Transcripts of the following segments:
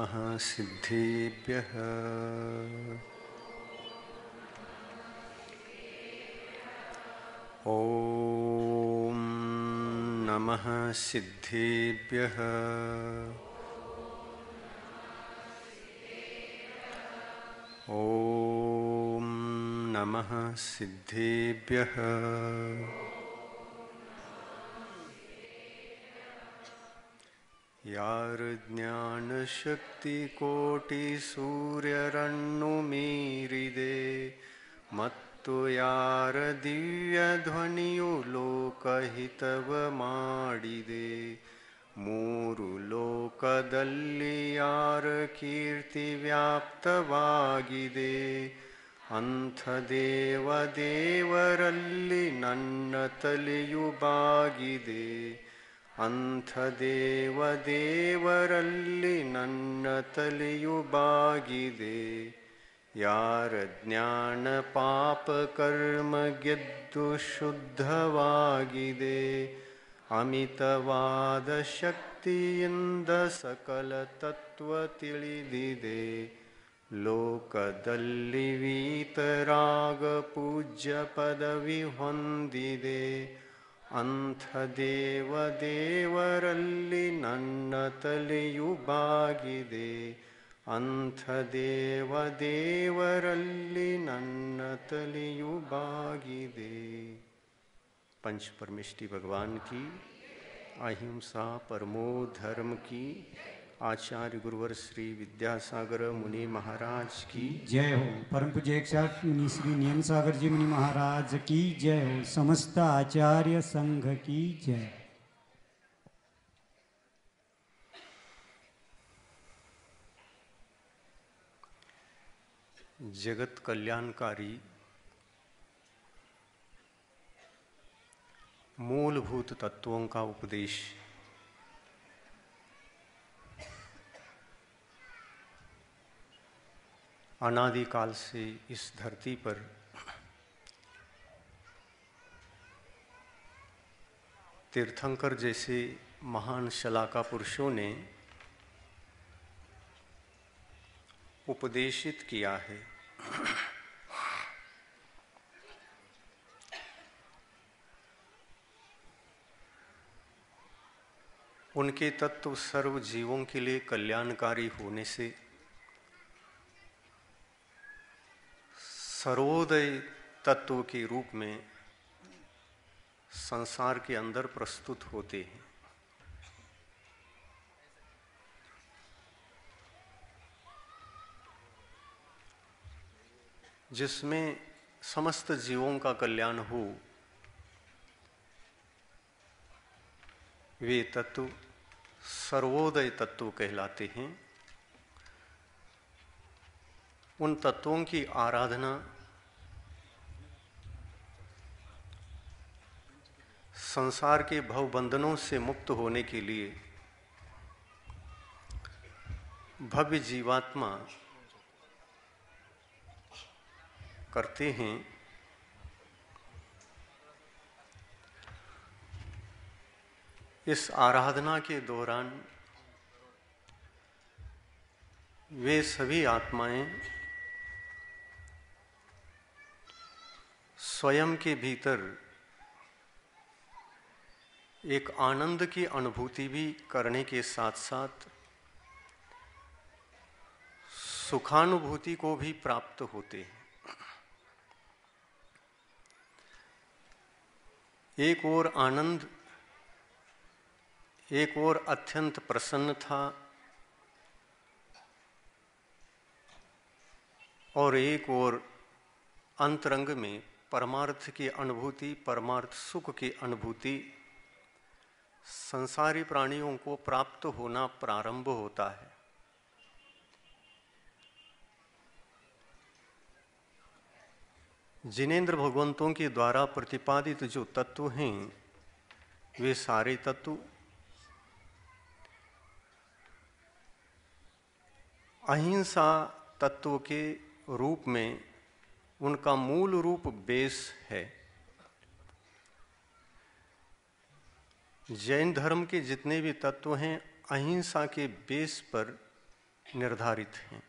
नमः सिद्धेभ्यः। ॐ नमः सिद्धेभ्यः। ॐ नमः सिद्धेभ्यः। यार ज्ञानशक्तिकोटिसूर्यरण्णुमीरिदे ಮತ್ತು ಯಾರ ದಿವ್ಯ ಧ್ವನಿಯು ಲೋಕಹಿತವ ಮಾಡಿದೆ. ಮೂರು ಲೋಕದಲ್ಲಿ ಯಾರ ಕೀರ್ತಿ ವ್ಯಾಪ್ತವಾಗಿದೆ. ಅಂಥ ದೇವರಲ್ಲಿ ನನ್ನ ತಲೆಯು ಬಾಗಿದೆ. ಅಂಥ ದೇವರಲ್ಲಿ ನನ್ನ ತಲೆಯು ಬಾಗಿದೆ. ಯಾರ ಜ್ಞಾನ ಪಾಪ ಕರ್ಮ ಗೆದ್ದು ಶುದ್ಧವಾಗಿದೆ. ಅಮಿತವಾದ ಶಕ್ತಿಯಿಂದ ಸಕಲ ತತ್ವ ತಿಳಿದಿದೆ. ಲೋಕದಲ್ಲಿ ವೀತರಾಗ ಪೂಜ್ಯ ಪದವಿ ಹೊಂದಿದೆ. ಅಂಥ ದೇವರಲ್ಲಿ ನನ್ನ ತಲೆಯು ಬಾಗಿದೆ. ಅಂಥ ದೇವರಲ್ಲಿ ನನ್ನ ತಲೆಯು ಬಾಗಿದೆ. पंच परमेष्टि भगवान की, अहिंसा परमो धर्म की, आचार्य गुरुवर श्री विद्यासागर मुनि महाराज की जय हो। परम पूज्य एक मुनि श्री नियम सागर जी मुनि महाराज की जय हो। समस्त आचार्य संघ की जय। जगत कल्याणकारी मूलभूत तत्वों का उपदेश अनादिकाल से इस धरती पर तीर्थंकर जैसे महान शलाका पुरुषों ने उपदेशित किया है। उनके तत्व सर्व जीवों के लिए कल्याणकारी होने से सर्वोदय तत्व के रूप में संसार के अंदर प्रस्तुत होते हैं। जिसमें समस्त जीवों का कल्याण हो, वे तत्व सर्वोदय तत्व कहलाते हैं। उन तत्वों की आराधना संसार के भवबंधनों से मुक्त होने के लिए भव्य जीवात्मा करते हैं। इस आराधना के दौरान वे सभी आत्माएं स्वयं के भीतर एक आनंद की अनुभूति भी करने के साथ साथ सुखानुभूति को भी प्राप्त होते हैं। एक ओर आनंद, एक ओर अत्यंत प्रसन्नता और एक ओर अंतरंग में परमार्थ की अनुभूति, परमार्थ सुख की अनुभूति संसारी प्राणियों को प्राप्त होना प्रारंभ होता है। जिनेंद्र भगवंतों के द्वारा प्रतिपादित जो तत्व हैं, वे सारे तत्व अहिंसा तत्व के रूप में उनका मूल रूप बेस है। जैन धर्म के जितने भी तत्व हैं, अहिंसा के बेस पर निर्धारित हैं।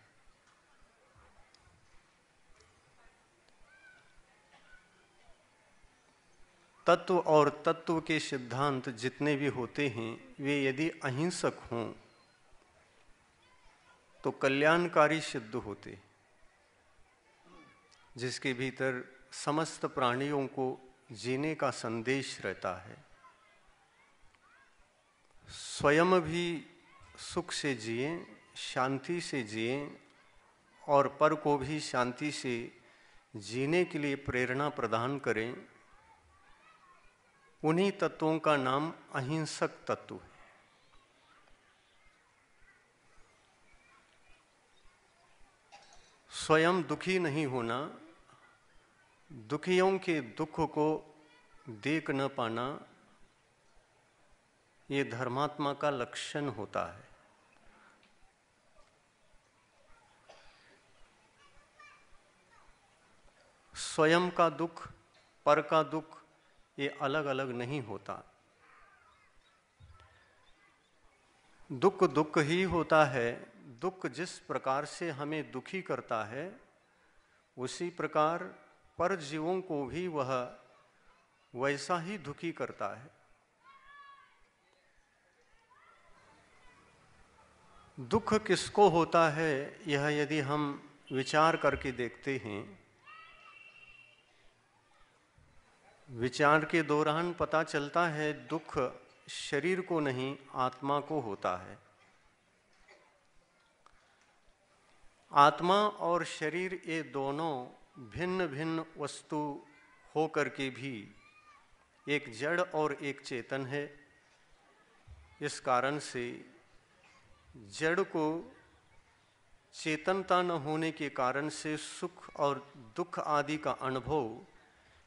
तत्व और तत्व के सिद्धांत जितने भी होते हैं वे यदि अहिंसक हों तो कल्याणकारी सिद्ध होते, जिसके भीतर समस्त प्राणियों को जीने का संदेश रहता है। स्वयं भी सुख से जिएं, शांति से जिएं और पर को भी शांति से जीने के लिए प्रेरणा प्रदान करें। उन्हीं तत्वों का नाम अहिंसक तत्व है। स्वयं दुखी नहीं होना, दुखियों के दुख को देख न पाना, ये धर्मात्मा का लक्षण होता है। स्वयं का दुख, पर का दुख ये अलग अलग नहीं होता। दुख दुख ही होता है। दुख जिस प्रकार से हमें दुखी करता है उसी प्रकार पर जीवों को भी वह वैसा ही दुखी करता है। दुख किसको होता है यह यदि हम विचार करके देखते हैं, विचार के दौरान पता चलता है दुख शरीर को नहीं आत्मा को होता है। आत्मा और शरीर ये दोनों भिन्न भिन्न वस्तु हो करके भी एक जड़ और एक चेतन है। इस कारण से जड़ को चेतनता न होने के कारण से सुख और दुख आदि का अनुभव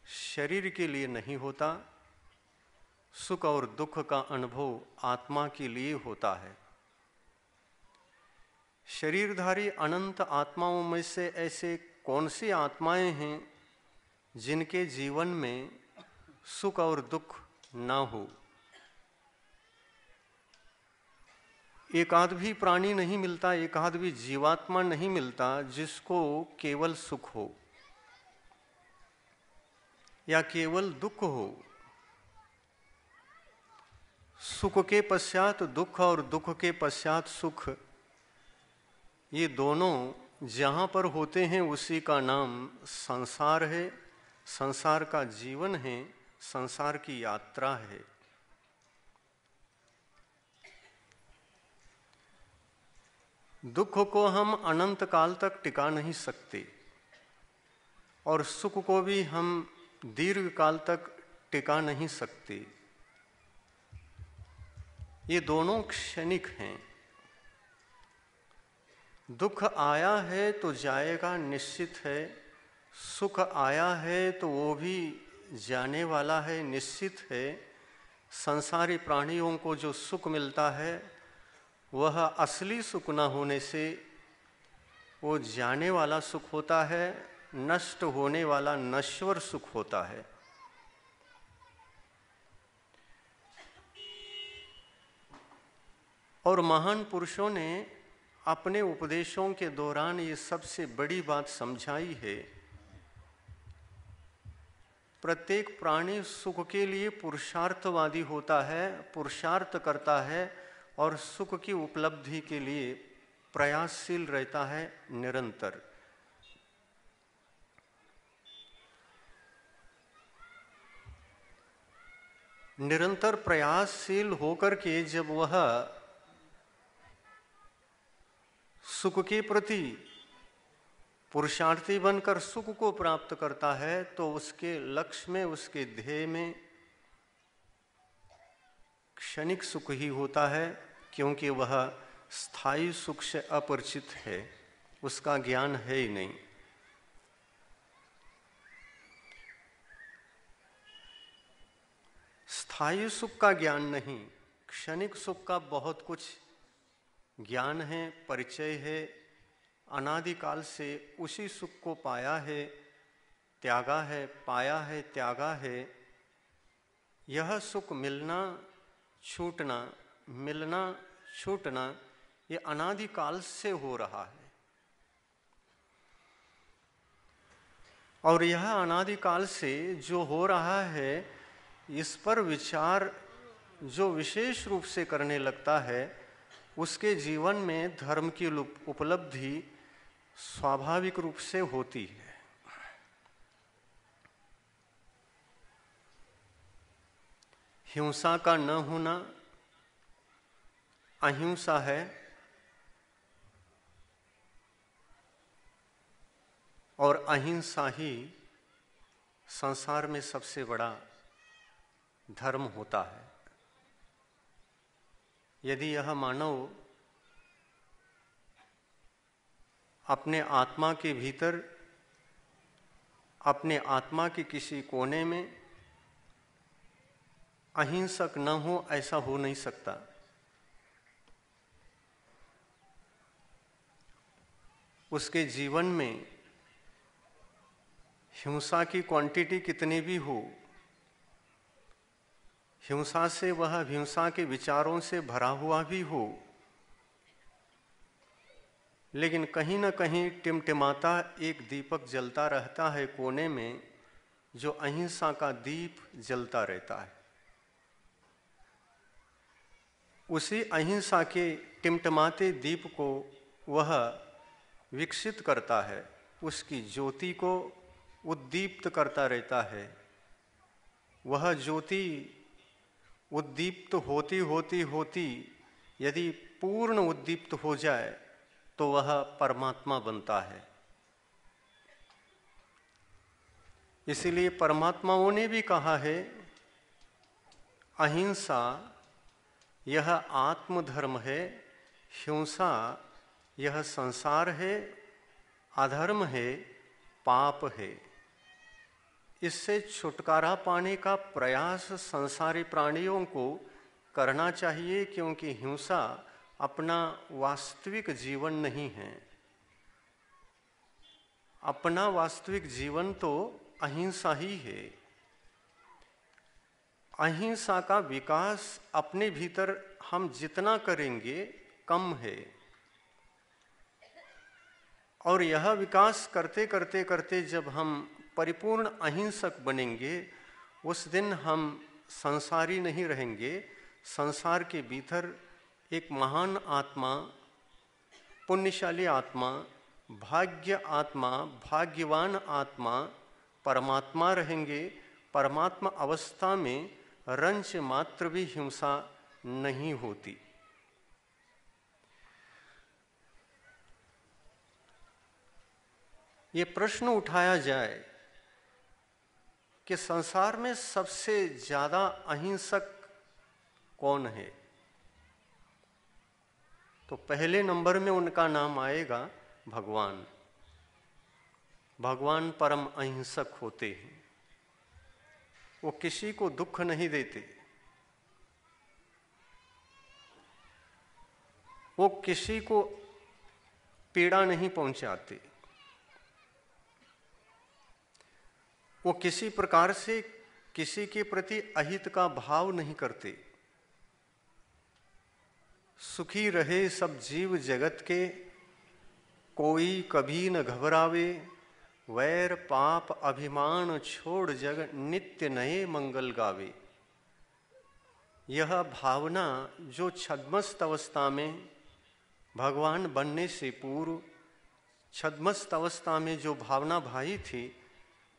शरीर के लिए नहीं होता। सुख और दुख का अनुभव आत्मा के लिए होता है। शरीरधारी अनंत आत्माओं में से ऐसे कौन सी आत्माएं हैं जिनके जीवन में सुख और दुख ना हो? एक आध भी प्राणी नहीं मिलता, एक आध भी जीवात्मा नहीं मिलता जिसको केवल सुख हो या केवल दुख हो। सुख के पश्चात दुख और दुख के पश्चात सुख, ये दोनों जहाँ पर होते हैं उसी का नाम संसार है, संसार का जीवन है, संसार की यात्रा है। दुख को हम अनंत काल तक टिका नहीं सकते और सुख को भी हम दीर्घ काल तक टिका नहीं सकते। ये दोनों क्षणिक हैं। दुख आया है तो जाएगा निश्चित है, सुख आया है तो वो भी जाने वाला है, निश्चित है। संसारी प्राणियों को जो सुख मिलता है वह असली सुख न होने से वो जाने वाला सुख होता है, नष्ट होने वाला नश्वर सुख होता है। और महान पुरुषों ने अपने उपदेशों के दौरान ये सबसे बड़ी बात समझाई है। प्रत्येक प्राणी सुख के लिए पुरुषार्थवादी होता है, पुरुषार्थ करता है और सुख की उपलब्धि के लिए प्रयासशील रहता है निरंतर। निरंतर प्रयासशील होकर के जब वह सुख के प्रति पुरुषार्थी बनकर सुख को प्राप्त करता है तो उसके लक्ष्य में, उसके ध्येय में क्षणिक सुख ही होता है, क्योंकि वह स्थायी सुख से अपरिचित है, उसका ज्ञान है ही नहीं। स्थायी सुख का ज्ञान नहीं, क्षणिक सुख का बहुत कुछ ज्ञान है, परिचय है। अनादिकाल से उसी सुख को पाया है, त्यागा है, पाया है, त्यागा है। यह सुख मिलना छूटना, मिलना छूटना, ये अनादिकाल से हो रहा है। और यह अनादिकाल से जो हो रहा है, इस पर विचार जो विशेष रूप से करने लगता है, उसके जीवन में धर्म की उपलब्धि स्वाभाविक रूप से होती है। हिंसा का न होना अहिंसा है, और अहिंसा ही संसार में सबसे बड़ा धर्म होता है। यदि यह मानव अपने आत्मा के भीतर, अपने आत्मा के किसी कोने में अहिंसक न हो, ऐसा हो नहीं सकता। उसके जीवन में हिंसा की क्वांटिटी कितनी भी हो, हिंसा से वह हिंसा के विचारों से भरा हुआ भी हो, लेकिन कहीं न कहीं टिमटिमाता एक दीपक जलता रहता है कोने में, जो अहिंसा का दीप जलता रहता है। उसी अहिंसा के टिमटिमाते दीप को वह विकसित करता है, उसकी ज्योति को उद्दीप्त करता रहता है। वह ज्योति उद्दीप्त होती होती होती यदि पूर्ण उद्दीप्त हो जाए तो वह परमात्मा बनता है। इसीलिए परमात्माओं ने भी कहा है, अहिंसा यह आत्मधर्म है, हिंसा यह संसार है, अधर्म है, पाप है। इससे छुटकारा पाने का प्रयास संसारी प्राणियों को करना चाहिए, क्योंकि हिंसा अपना वास्तविक जीवन नहीं है। अपना वास्तविक जीवन तो अहिंसा ही है। अहिंसा का विकास अपने भीतर हम जितना करेंगे कम है, और यह विकास करते करते करते जब हम परिपूर्ण अहिंसक बनेंगे, उस दिन हम संसारी नहीं रहेंगे। संसार के भीतर एक महान आत्मा, पुण्यशाली आत्मा, भाग्य आत्मा, भाग्यवान आत्मा, परमात्मा रहेंगे। परमात्मा अवस्था में रंच मात्र भी हिंसा नहीं होती। ये प्रश्न उठाया जाए कि संसार में सबसे ज्यादा अहिंसक कौन है, तो पहले नंबर में उनका नाम आएगा भगवान। भगवान परम अहिंसक होते हैं। वो किसी को दुख नहीं देते, वो किसी को पीड़ा नहीं पहुंचाते, वो किसी प्रकार से किसी के प्रति अहित का भाव नहीं करते। सुखी रहे सब जीव जगत के, कोई कभी न घबरावे, वैर पाप अभिमान छोड़ जग नित्य नए मंगल गावे। यह भावना जो छद्मस्त अवस्था में भगवान बनने से पूर्व छद्मस्त अवस्था में जो भावना भाई थी,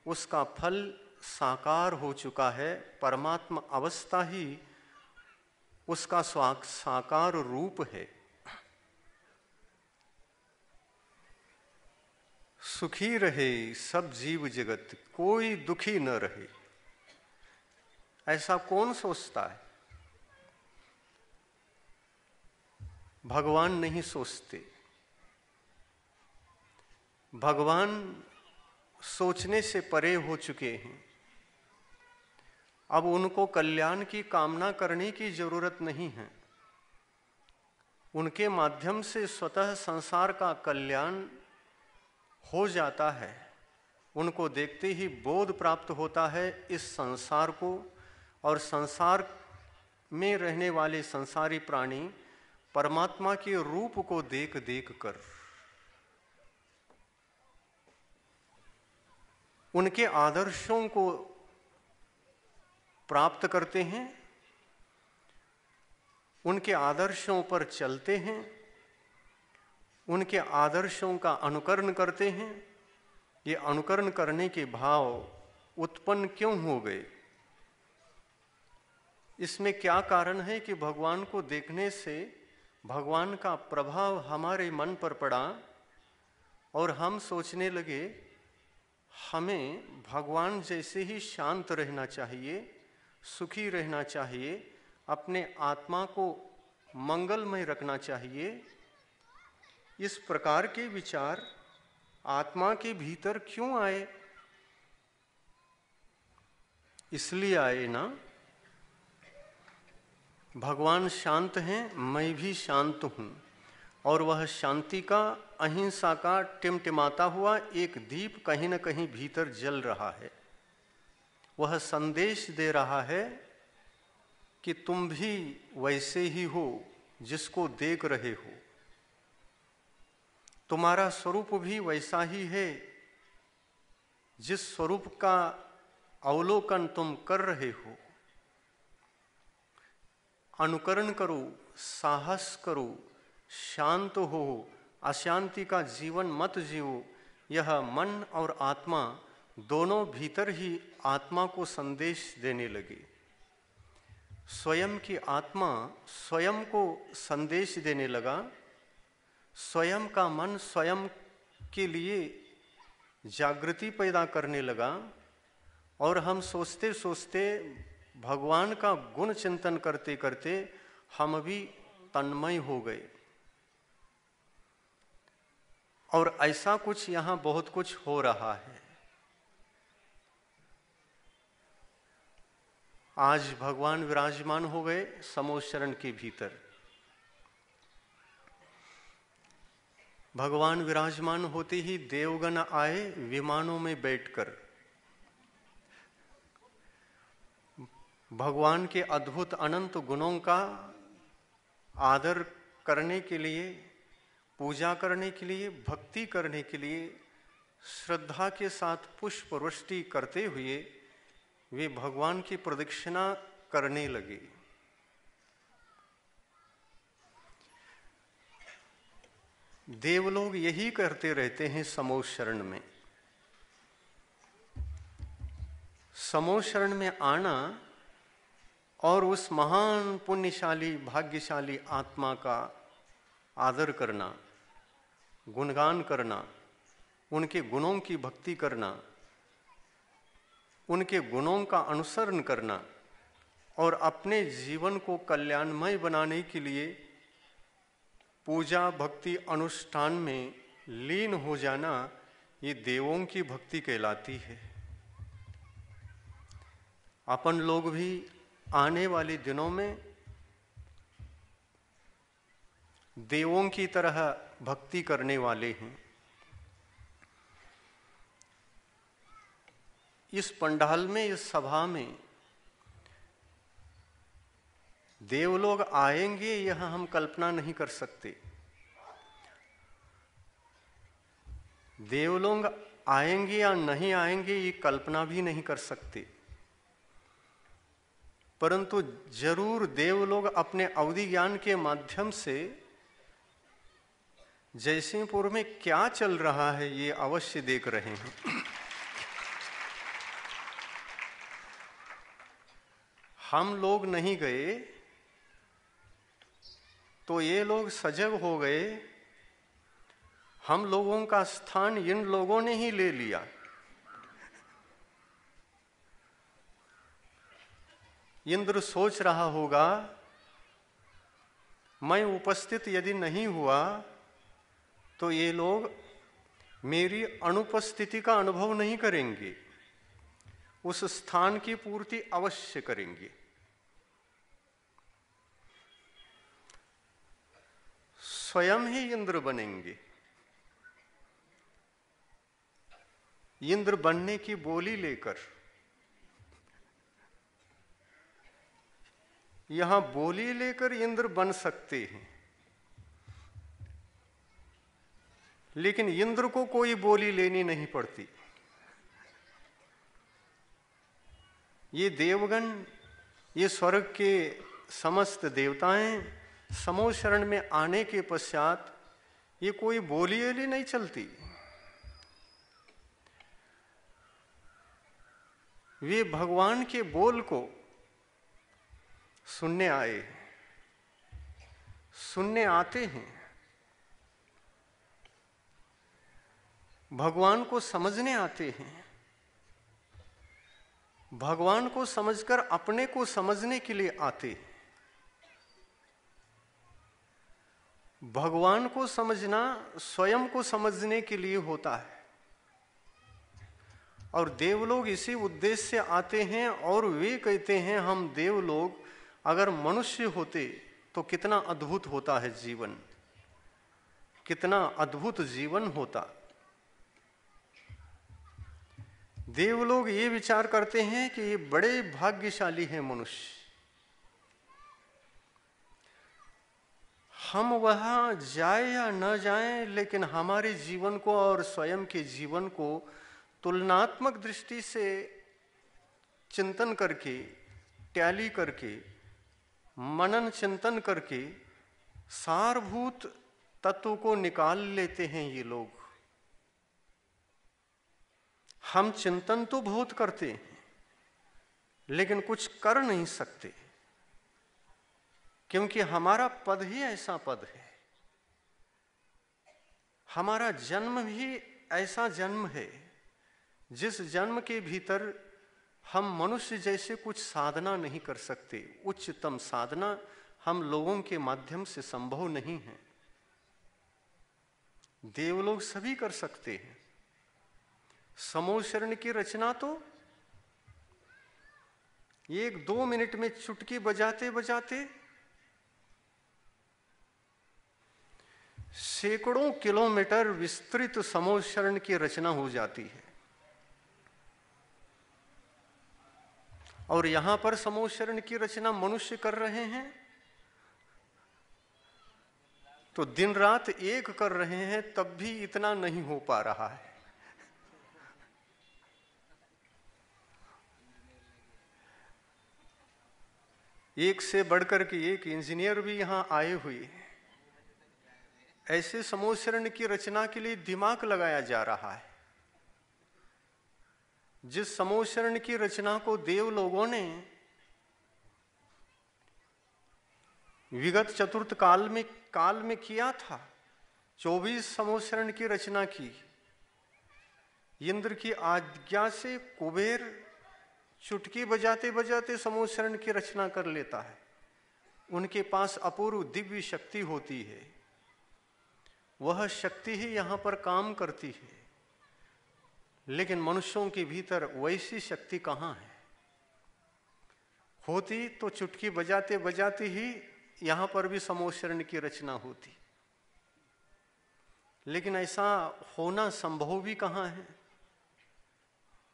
उसका फल साकार हो चुका है। परमात्मा अवस्था ही उसका साकार रूप है। सुखी रहे सब जीव जगत, कोई दुखी न रहे। ऐसा कौन सोचता है? भगवान नहीं सोचते। भगवान सोचने से परे हो चुके हैं। अब उनको कल्याण की कामना करने की जरूरत नहीं है। उनके माध्यम से स्वतः संसार का कल्याण हो जाता है। उनको देखते ही बोध प्राप्त होता है इस संसार को, और संसार में रहने वाले संसारी प्राणी परमात्मा के रूप को देख देख कर उनके आदर्शों को प्राप्त करते हैं, उनके आदर्शों पर चलते हैं, उनके आदर्शों का अनुकरण करते हैं। ये अनुकरण करने के भाव उत्पन्न क्यों हो गए? इसमें क्या कारण है कि भगवान को देखने से भगवान का प्रभाव हमारे मन पर पड़ा और हम सोचने लगे हमें भगवान जैसे ही शांत रहना चाहिए, सुखी रहना चाहिए, अपने आत्मा को मंगलमय रखना चाहिए। इस प्रकार के विचार आत्मा के भीतर क्यों आए? इसलिए आए ना, भगवान शांत हैं, मैं भी शांत हूँ, और वह शांति का, अहिंसा का टिमटिमाता हुआ एक दीप कहीं न कहीं भीतर जल रहा है। वह संदेश दे रहा है कि तुम भी वैसे ही हो जिसको देख रहे हो, तुम्हारा स्वरूप भी वैसा ही है जिस स्वरूप का अवलोकन तुम कर रहे हो। अनुकरण करो, साहस करो, शांत हो, अशांति का जीवन मत जियो। यह मन और आत्मा दोनों भीतर ही आत्मा को संदेश देने लगे। स्वयं की आत्मा स्वयं को संदेश देने लगा, स्वयं का मन स्वयं के लिए जागृति पैदा करने लगा, और हम सोचते सोचते भगवान का गुण चिंतन करते करते हम भी तन्मय हो गए। और ऐसा कुछ यहाँ बहुत कुछ हो रहा है। आज भगवान विराजमान हो गए समोशरण के भीतर। भगवान विराजमान होते ही देवगण आए विमानों में बैठकर। भगवान के अद्भुत अनंत गुणों का आदर करने के लिए, पूजा करने के लिए, भक्ति करने के लिए श्रद्धा के साथ पुष्प वृष्टि करते हुए वे भगवान की प्रदक्षिणा करने लगे। देवलोग यही करते रहते हैं समोशरण में। समोशरण में आना और उस महान पुण्यशाली भाग्यशाली आत्मा का आदर करना, गुणगान करना, उनके गुणों की भक्ति करना, उनके गुणों का अनुसरण करना और अपने जीवन को कल्याणमय बनाने के लिए पूजा भक्ति अनुष्ठान में लीन हो जाना, ये देवों की भक्ति कहलाती है। अपन लोग भी आने वाले दिनों में देवों की तरह भक्ति करने वाले हैं। इस पंडाल में, इस सभा में देवलोग आएंगे यह हम कल्पना नहीं कर सकते। देवलोग आएंगे या नहीं आएंगे ये कल्पना भी नहीं कर सकते, परंतु जरूर देवलोग अपने अवधि ज्ञान के माध्यम से जयसिंहपुर में क्या चल रहा है ये अवश्य देख रहे हैं। हम लोग नहीं गए तो ये लोग सजग हो गए। हम लोगों का स्थान इन लोगों ने ही ले लिया। इंद्र सोच रहा होगा मैं उपस्थित यदि नहीं हुआ तो ये लोग मेरी अनुपस्थिति का अनुभव नहीं करेंगे, उस स्थान की पूर्ति अवश्य करेंगे। स्वयं ही इंद्र बनेंगे। इंद्र बनने की बोली लेकर यहां बोली लेकर इंद्र बन सकते हैं, लेकिन इंद्र को कोई बोली लेनी नहीं पड़ती। ये देवगण, ये स्वर्ग के समस्त देवताएं समूह शरण में आने के पश्चात ये कोई बोली एली नहीं चलती। वे भगवान के बोल को सुनने आए, सुनने आते हैं, भगवान को समझने आते हैं, भगवान को समझकर अपने को समझने के लिए आते हैं। भगवान को समझना स्वयं को समझने के लिए होता है, और देवलोग इसी उद्देश्य से आते हैं। और वे कहते हैं हम देवलोग अगर मनुष्य होते तो कितना अद्भुत होता है जीवन, कितना अद्भुत जीवन होता। देवलोग ये विचार करते हैं कि ये बड़े भाग्यशाली हैं मनुष्य, हम वहां जाए या न जाएं, लेकिन हमारे जीवन को और स्वयं के जीवन को तुलनात्मक दृष्टि से चिंतन करके, टैली करके, मनन चिंतन करके सारभूत तत्व को निकाल लेते हैं ये लोग। हम चिंतन तो बहुत करते हैं लेकिन कुछ कर नहीं सकते, क्योंकि हमारा पद ही ऐसा पद है, हमारा जन्म भी ऐसा जन्म है जिस जन्म के भीतर हम मनुष्य जैसे कुछ साधना नहीं कर सकते। उच्चतम साधना हम लोगों के माध्यम से संभव नहीं है। देवलोग सभी कर सकते हैं। समूह शरण की रचना तो 1-2 मिनट में चुटकी बजाते बजाते सैकड़ों किलोमीटर विस्तृत समूह शरण की रचना हो जाती है। और यहां पर समूह शरण की रचना मनुष्य कर रहे हैं तो दिन रात एक कर रहे हैं, तब भी इतना नहीं हो पा रहा है। एक से बढ़कर के एक इंजीनियर भी यहां आए हुए हैं। ऐसे समूह शरण की रचना के लिए दिमाग लगाया जा रहा है। जिस समूह शरण की रचना को देव लोगों ने विगत चतुर्थ काल में किया था, 24 समूह शरण की रचना की। इंद्र की आज्ञा से कुबेर चुटकी बजाते बजाते समूह शरण की रचना कर लेता है। उनके पास अपूर्व दिव्य शक्ति होती है, वह शक्ति ही यहां पर काम करती है। लेकिन मनुष्यों के भीतर वैसी शक्ति कहां है? होती तो चुटकी बजाते बजाते ही यहां पर भी समूह शरण की रचना होती, लेकिन ऐसा होना संभव भी कहां है?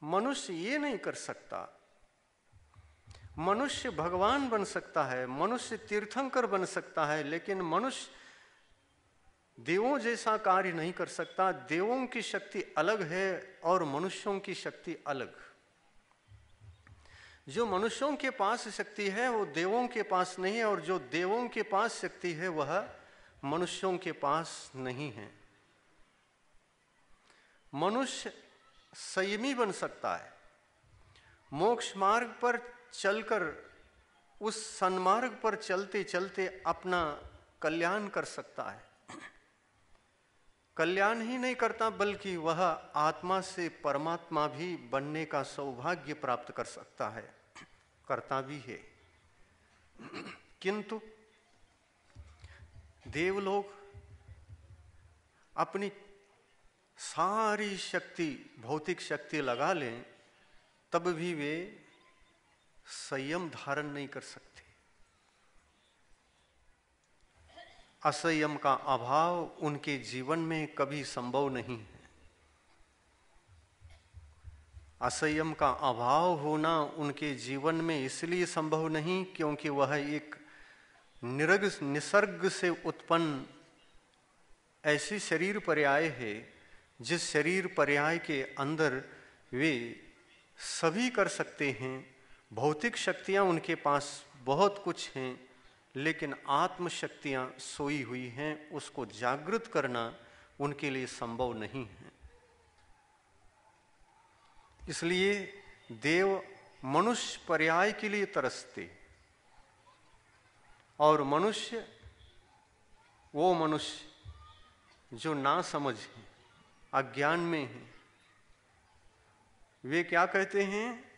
मनुष्य ये नहीं कर सकता। मनुष्य भगवान बन सकता है, मनुष्य तीर्थंकर बन सकता है, लेकिन मनुष्य देवों जैसा कार्य नहीं कर सकता। देवों की शक्ति अलग है और मनुष्यों की शक्ति अलग। जो मनुष्यों के पास शक्ति है वो देवों के पास नहीं है, और जो देवों के पास शक्ति है वह मनुष्यों के पास नहीं है। मनुष्य संयमी बन सकता है, मोक्ष मार्ग पर चलकर उस सन्मार्ग पर चलते चलते अपना कल्याण कर सकता है। कल्याण ही नहीं करता बल्कि वह आत्मा से परमात्मा भी बनने का सौभाग्य प्राप्त कर सकता है, करता भी है। किंतु देवलोग अपनी सारी शक्ति, भौतिक शक्ति लगा लें तब भी वे संयम धारण नहीं कर सकते। असंयम का अभाव उनके जीवन में कभी संभव नहीं है। असंयम का अभाव होना उनके जीवन में इसलिए संभव नहीं क्योंकि वह एक निसर्ग से उत्पन्न ऐसी शरीर पर्याय है जिस शरीर पर्याय के अंदर वे सभी कर सकते हैं। भौतिक शक्तियां उनके पास बहुत कुछ हैं, लेकिन आत्म शक्तियां सोई हुई हैं, उसको जागृत करना उनके लिए संभव नहीं है। इसलिए देव मनुष्य पर्याय के लिए तरसते, और मनुष्य वो मनुष्य जो ना समझ है, अज्ञान में है, वे क्या कहते हैं?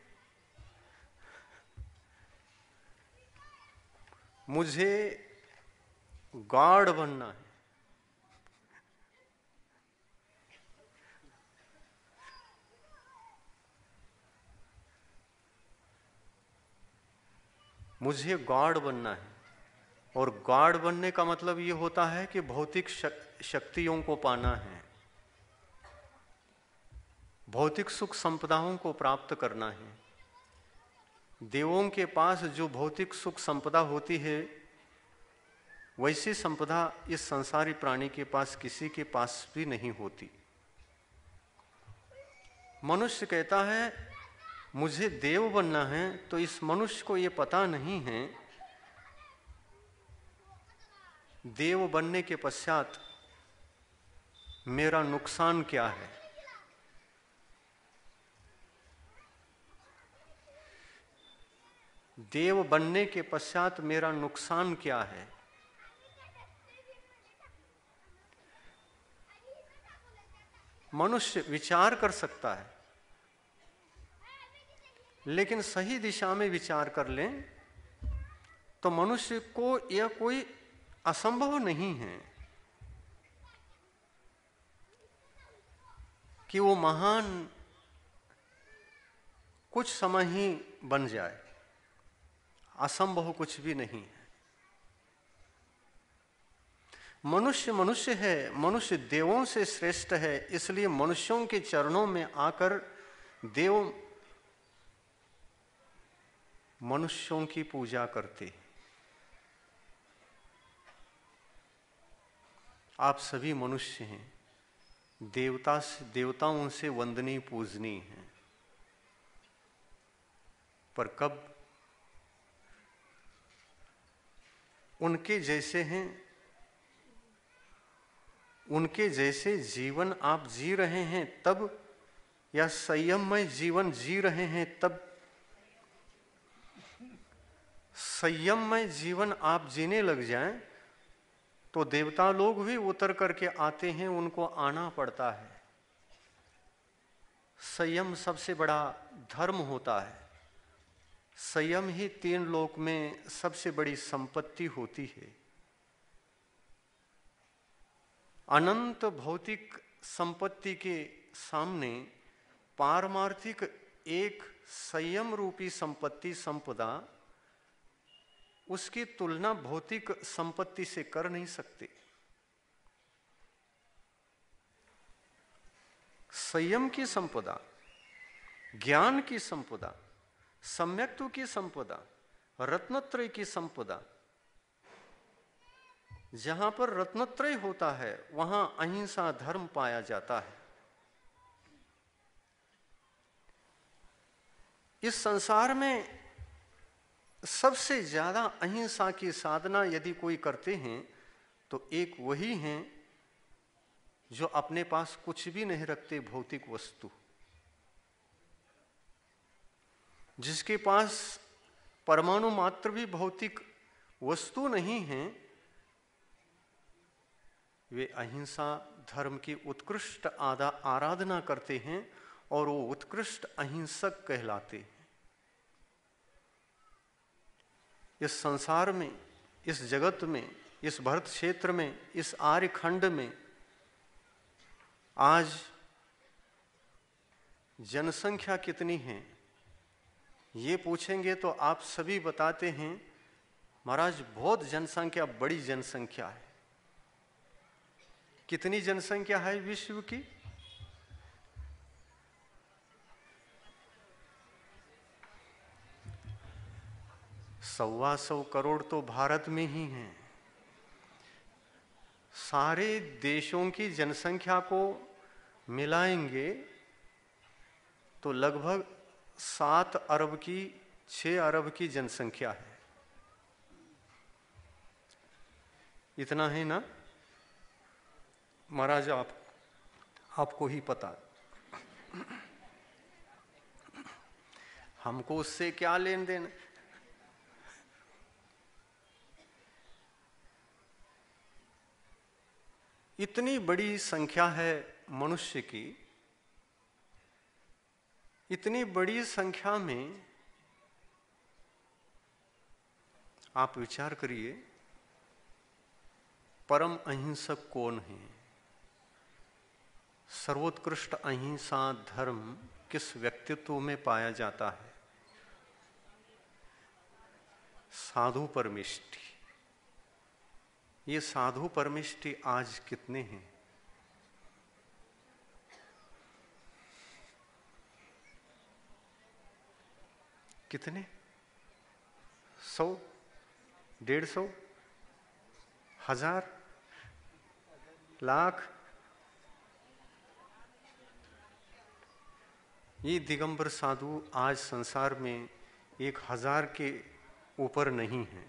मुझे गॉड बनना है। मुझे गॉड बनना है। और गॉड बनने का मतलब ये होता है कि भौतिक शक्तियों को पाना है, भौतिक सुख संपदाओं को प्राप्त करना है। देवों के पास जो भौतिक सुख संपदा होती है, वैसी संपदा इस संसारी प्राणी के पास किसी के पास भी नहीं होती। मनुष्य कहता है मुझे देव बनना है, तो इस मनुष्य को ये पता नहीं है देव बनने के पश्चात मेरा नुकसान क्या है। देव बनने के पश्चात मेरा नुकसान क्या है। मनुष्य विचार कर सकता है, लेकिन सही दिशा में विचार कर लें तो मनुष्य को यह कोई असंभव नहीं है कि वो महान कुछ समय ही बन जाए। असंभव कुछ भी नहीं है। मनुष्य मनुष्य है, मनुष्य देवों से श्रेष्ठ है, इसलिए मनुष्यों के चरणों में आकर देव मनुष्यों की पूजा करते। आप सभी मनुष्य हैं, देवताओं से वंदनीय पूजनीय हैं, पर कब उनके जैसे हैं, उनके जैसे जीवन आप जी रहे हैं तब, या संयममय जीवन जी रहे हैं तब? संयममय जीवन आप जीने लग जाएं तो देवता लोग भी उतर करके आते हैं, उनको आना पड़ता है। संयम सबसे बड़ा धर्म होता है। संयम ही तीन लोक में सबसे बड़ी संपत्ति होती है। अनंत भौतिक संपत्ति के सामने पारमार्थिक एक संयम रूपी संपत्ति संपदा, उसकी तुलना भौतिक संपत्ति से कर नहीं सकते। संयम की संपदा, ज्ञान की संपदा, सम्यक्त्व की संपदा, रत्नत्रय की संपदा, जहां पर रत्नत्रय होता है वहां अहिंसा धर्म पाया जाता है। इस संसार में सबसे ज्यादा अहिंसा की साधना यदि कोई करते हैं तो एक वही हैं जो अपने पास कुछ भी नहीं रखते भौतिक वस्तु। जिसके पास परमाणु मात्र भी भौतिक वस्तु नहीं है, वे अहिंसा धर्म की उत्कृष्ट आराधना करते हैं और वो उत्कृष्ट अहिंसक कहलाते हैं। इस संसार में, इस जगत में, इस भारत क्षेत्र में, इस आर्यखंड में आज जनसंख्या कितनी है ये पूछेंगे तो आप सभी बताते हैं महाराज बहुत जनसंख्या, बड़ी जनसंख्या है। कितनी जनसंख्या है विश्व की? सवा सौ करोड़ तो भारत में ही हैं। सारे देशों की जनसंख्या को मिलाएंगे तो लगभग 7 अरब की 6 अरब की जनसंख्या है। इतना है ना महाराज, आपको ही पता, हमको उससे क्या लेन देन। इतनी बड़ी संख्या है मनुष्य की, इतनी बड़ी संख्या में आप विचार करिए, परम अहिंसक कौन है? सर्वोत्कृष्ट अहिंसा धर्म किस व्यक्तित्व में पाया जाता है? साधु परमिष्टि। ये साधु परमिष्टि आज कितने हैं? कितने? 100, 150, 1000, लाख? ये दिगंबर साधु आज संसार में 1000 के ऊपर नहीं है।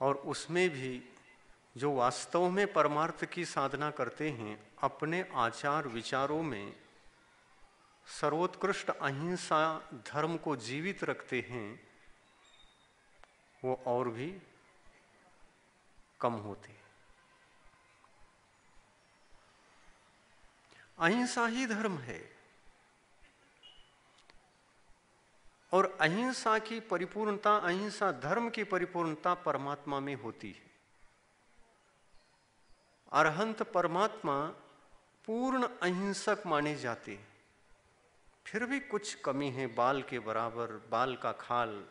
और उसमें भी जो वास्तव में परमार्थ की साधना करते हैं, अपने आचार विचारों में सर्वोत्कृष्ट अहिंसा धर्म को जीवित रखते हैं, वो और भी कम होते। अहिंसा ही धर्म है और अहिंसा की परिपूर्णता, अहिंसा धर्म की परिपूर्णता परमात्मा में होती है। अरहंत परमात्मा पूर्ण अहिंसक माने जाते हैं। फिर भी कुछ कमी है, बाल के बराबर, बाल का खाल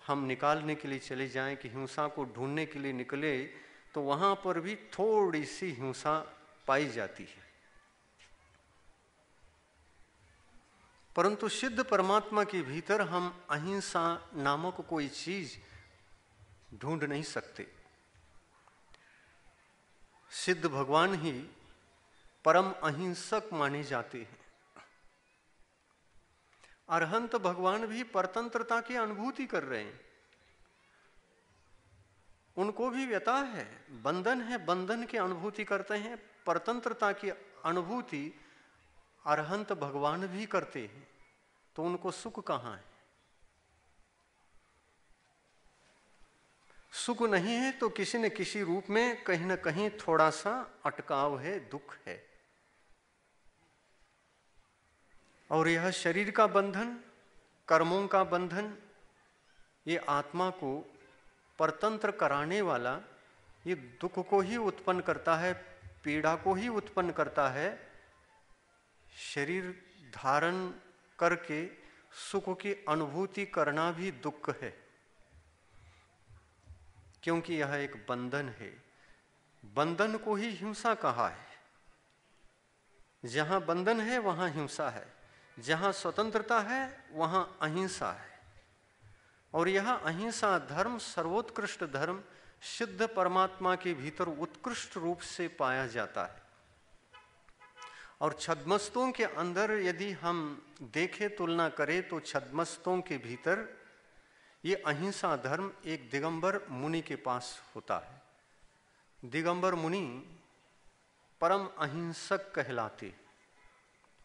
हम निकालने के लिए चले जाएं कि हिंसा को ढूंढने के लिए निकले तो वहां पर भी थोड़ी सी हिंसा पाई जाती है। परंतु सिद्ध परमात्मा के भीतर हम अहिंसा नामक कोई चीज ढूंढ नहीं सकते। सिद्ध भगवान ही परम अहिंसक माने जाते हैं। अरहंत भगवान भी परतंत्रता की अनुभूति कर रहे हैं। उनको भी व्यथा है, बंधन है, बंधन की अनुभूति करते हैं। परतंत्रता की अनुभूति अरहंत भगवान भी करते हैं, तो उनको सुख कहां है? सुख नहीं है तो किसी न किसी रूप में कहीं न कहीं थोड़ा सा अटकाव है, दुख है। और यह शरीर का बंधन, कर्मों का बंधन, ये आत्मा को परतंत्र कराने वाला, ये दुख को ही उत्पन्न करता है, पीड़ा को ही उत्पन्न करता है। शरीर धारण करके सुख की अनुभूति करना भी दुख है, क्योंकि यह एक बंधन है। बंधन को ही हिंसा कहा है। जहां बंधन है वहां हिंसा है, जहां स्वतंत्रता है वहां अहिंसा है। और यह अहिंसा धर्म सर्वोत्कृष्ट धर्म सिद्ध परमात्मा के भीतर उत्कृष्ट रूप से पाया जाता है। और छद्मस्तों के अंदर यदि हम देखें, तुलना करें, तो छद्मस्तों के भीतर ये अहिंसा धर्म एक दिगंबर मुनि के पास होता है। दिगंबर मुनि परम अहिंसक कहलाते।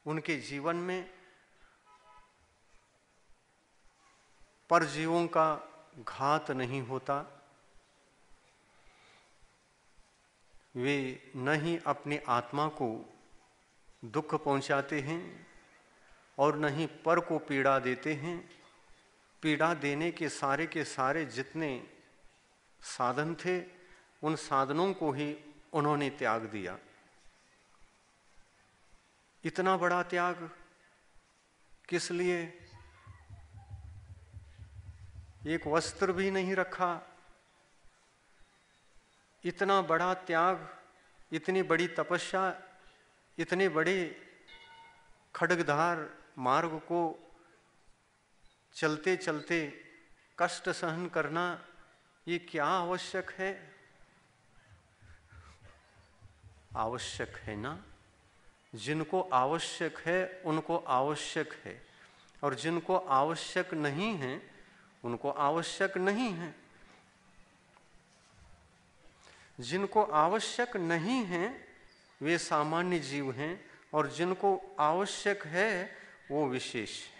उनके जीवन में परजीवों का घात नहीं होता। वे न ही अपनी आत्मा को दुख पहुंचाते हैं और न ही पर को पीड़ा देते हैं। पीड़ा देने के सारे जितने साधन थे, उन साधनों को ही उन्होंने त्याग दिया। इतना बड़ा त्याग किस लिए? एक वस्त्र भी नहीं रखा। इतना बड़ा त्याग, इतनी बड़ी तपस्या, इतने बड़े खड्गधार मार्ग को चलते चलते कष्ट सहन करना, ये क्या आवश्यक है? आवश्यक है ना। जिनको आवश्यक है उनको आवश्यक है, और जिनको आवश्यक नहीं है उनको आवश्यक नहीं है। जिनको आवश्यक नहीं है वे सामान्य जीव हैं, और जिनको आवश्यक है वो विशेष है।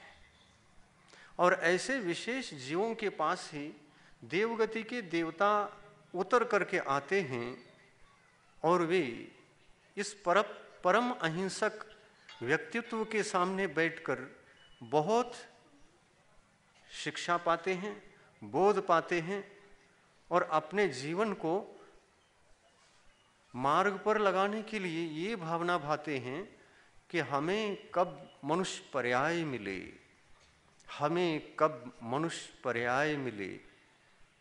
और ऐसे विशेष जीवों के पास ही देवगति के देवता उतर करके आते हैं, और वे इस परम अहिंसक व्यक्तित्व के सामने बैठकर बहुत शिक्षा पाते हैं, बोध पाते हैं, और अपने जीवन को मार्ग पर लगाने के लिए ये भावना भाते हैं कि हमें कब मनुष्य पर्याय मिले, हमें कब मनुष्य पर्याय मिले,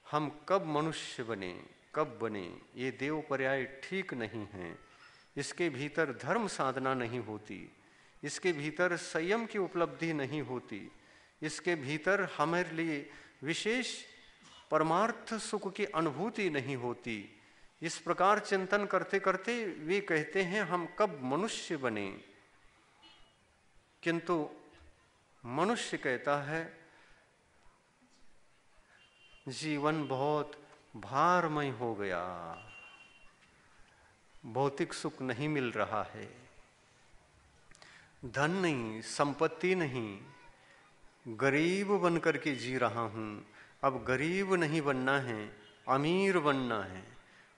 हम कब मनुष्य बने, कब बने। ये देव पर्याय ठीक नहीं है। इसके भीतर धर्म साधना नहीं होती, इसके भीतर संयम की उपलब्धि नहीं होती, इसके भीतर हमारे लिए विशेष परमार्थ सुख की अनुभूति नहीं होती। इस प्रकार चिंतन करते करते वे कहते हैं हम कब मनुष्य बने। किंतु मनुष्य कहता है जीवन बहुत भारमय हो गया, भौतिक सुख नहीं मिल रहा है, धन नहीं, संपत्ति नहीं, गरीब बनकर के जी रहा हूं। अब गरीब नहीं बनना है, अमीर बनना है।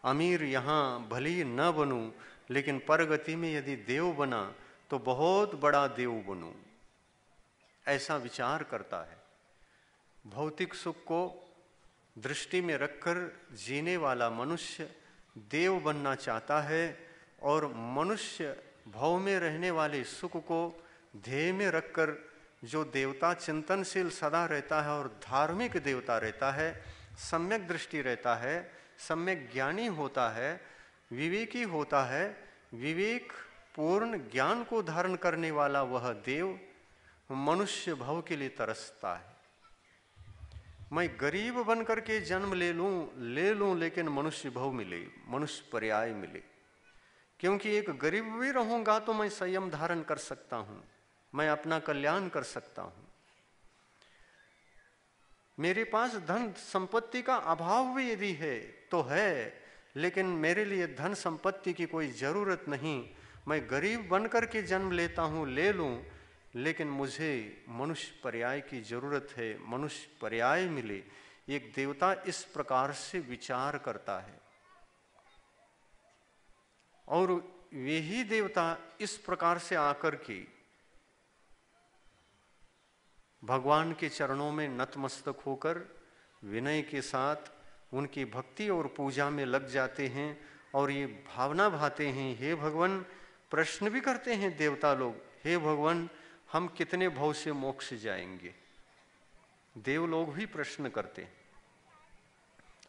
अमीर यहाँ भली न बनूं, लेकिन परगति में यदि देव बना तो बहुत बड़ा देव बनूं, ऐसा विचार करता है। भौतिक सुख को दृष्टि में रखकर जीने वाला मनुष्य देव बनना चाहता है, और मनुष्य भव में रहने वाले सुख को ध्येय में रखकर जो देवता चिंतनशील सदा रहता है और धार्मिक देवता रहता है, सम्यक दृष्टि रहता है, सम्यक ज्ञानी होता है, विवेकी होता है, विवेक पूर्ण ज्ञान को धारण करने वाला वह देव मनुष्य भव के लिए तरसता है। मैं गरीब बन करके जन्म ले लूं, लेकिन मनुष्य भव मिले, मनुष्य पर्याय मिले। क्योंकि एक गरीब भी रहूंगा तो मैं संयम धारण कर सकता हूं, मैं अपना कल्याण कर सकता हूं। मेरे पास धन संपत्ति का अभाव भी यदि है तो है, लेकिन मेरे लिए धन संपत्ति की कोई जरूरत नहीं। मैं गरीब बन करके जन्म लेता हूं, ले लूं, लेकिन मुझे मनुष्य पर्याय की जरूरत है, मनुष्य पर्याय मिले। एक देवता इस प्रकार से विचार करता है, और यही देवता इस प्रकार से आकर के भगवान के चरणों में नतमस्तक होकर विनय के साथ उनकी भक्ति और पूजा में लग जाते हैं, और ये भावना भाते हैं, हे भगवान, प्रश्न भी करते हैं देवता लोग, हे भगवान हम कितने भव से मोक्ष जाएंगे। देव लोग भी प्रश्न करते हैं,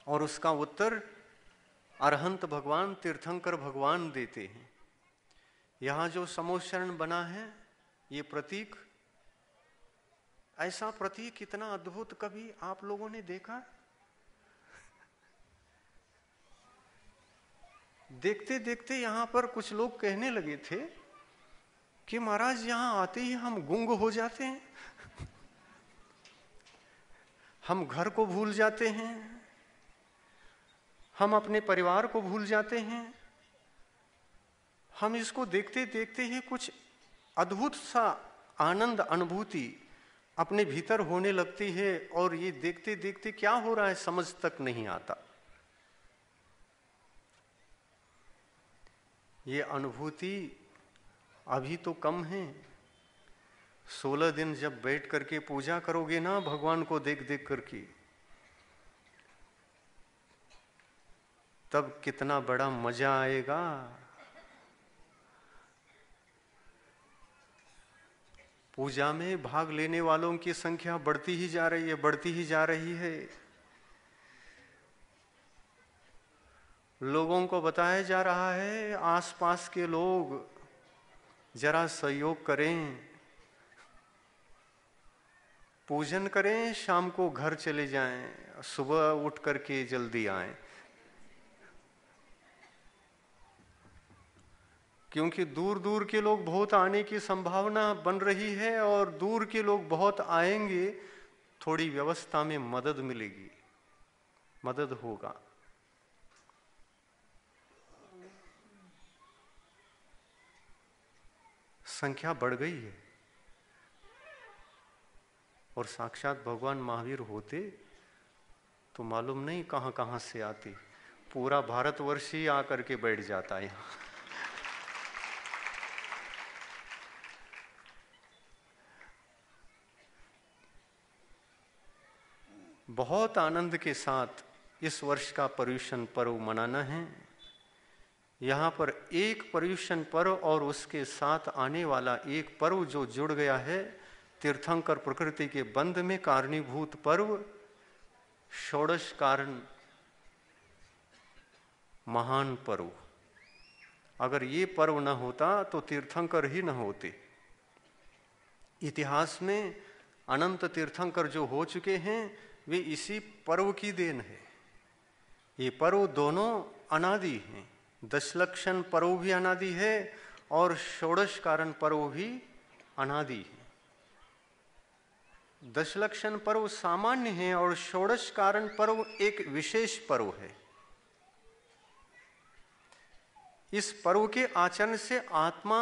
और उसका उत्तर अरहंत भगवान, तीर्थंकर भगवान देते हैं। यहाँ जो समोशरण बना है ये प्रतीक, ऐसा प्रतीक इतना अद्भुत कभी आप लोगों ने देखा? देखते देखते यहां पर कुछ लोग कहने लगे थे कि महाराज यहां आते ही हम गुंग हो जाते हैं, हम घर को भूल जाते हैं, हम अपने परिवार को भूल जाते हैं। हम इसको देखते देखते ही कुछ अद्भुत सा आनंद अनुभूति अपने भीतर होने लगती है, और ये देखते देखते क्या हो रहा है समझ तक नहीं आता। ये अनुभूति अभी तो कम है। 16 दिन जब बैठ करके पूजा करोगे ना भगवान को देख देख करके, तब कितना बड़ा मजा आएगा। पूजा में भाग लेने वालों की संख्या बढ़ती ही जा रही है, बढ़ती ही जा रही है। लोगों को बताया जा रहा है आसपास के लोग जरा सहयोग करें, पूजन करें, शाम को घर चले जाएं, सुबह उठ करके जल्दी आएं। क्योंकि दूर दूर के लोग बहुत आने की संभावना बन रही है और दूर के लोग बहुत आएंगे, थोड़ी व्यवस्था में मदद मिलेगी, मदद होगा। संख्या बढ़ गई है और साक्षात भगवान महावीर होते तो मालूम नहीं कहां कहां से आती, पूरा भारतवर्ष ही आकर के बैठ जाता है यहां। बहुत आनंद के साथ इस वर्ष का पर्युषण पर्व मनाना है। यहाँ पर एक पर्युषण पर्व और उसके साथ आने वाला एक पर्व जो जुड़ गया है तीर्थंकर प्रकृति के बंध में, कारणीभूत पर्व षोडश कारण महान पर्व। अगर ये पर्व न होता तो तीर्थंकर ही न होते। इतिहास में अनंत तीर्थंकर जो हो चुके हैं वे इसी पर्व की देन है। ये पर्व दोनों अनादि हैं। दशलक्षण पर्व भी अनादि है और षोडश कारण पर्व भी अनादि है। दशलक्षण पर्व सामान्य है और षोडश कारण पर्व एक विशेष पर्व है। इस पर्व के आचरण से आत्मा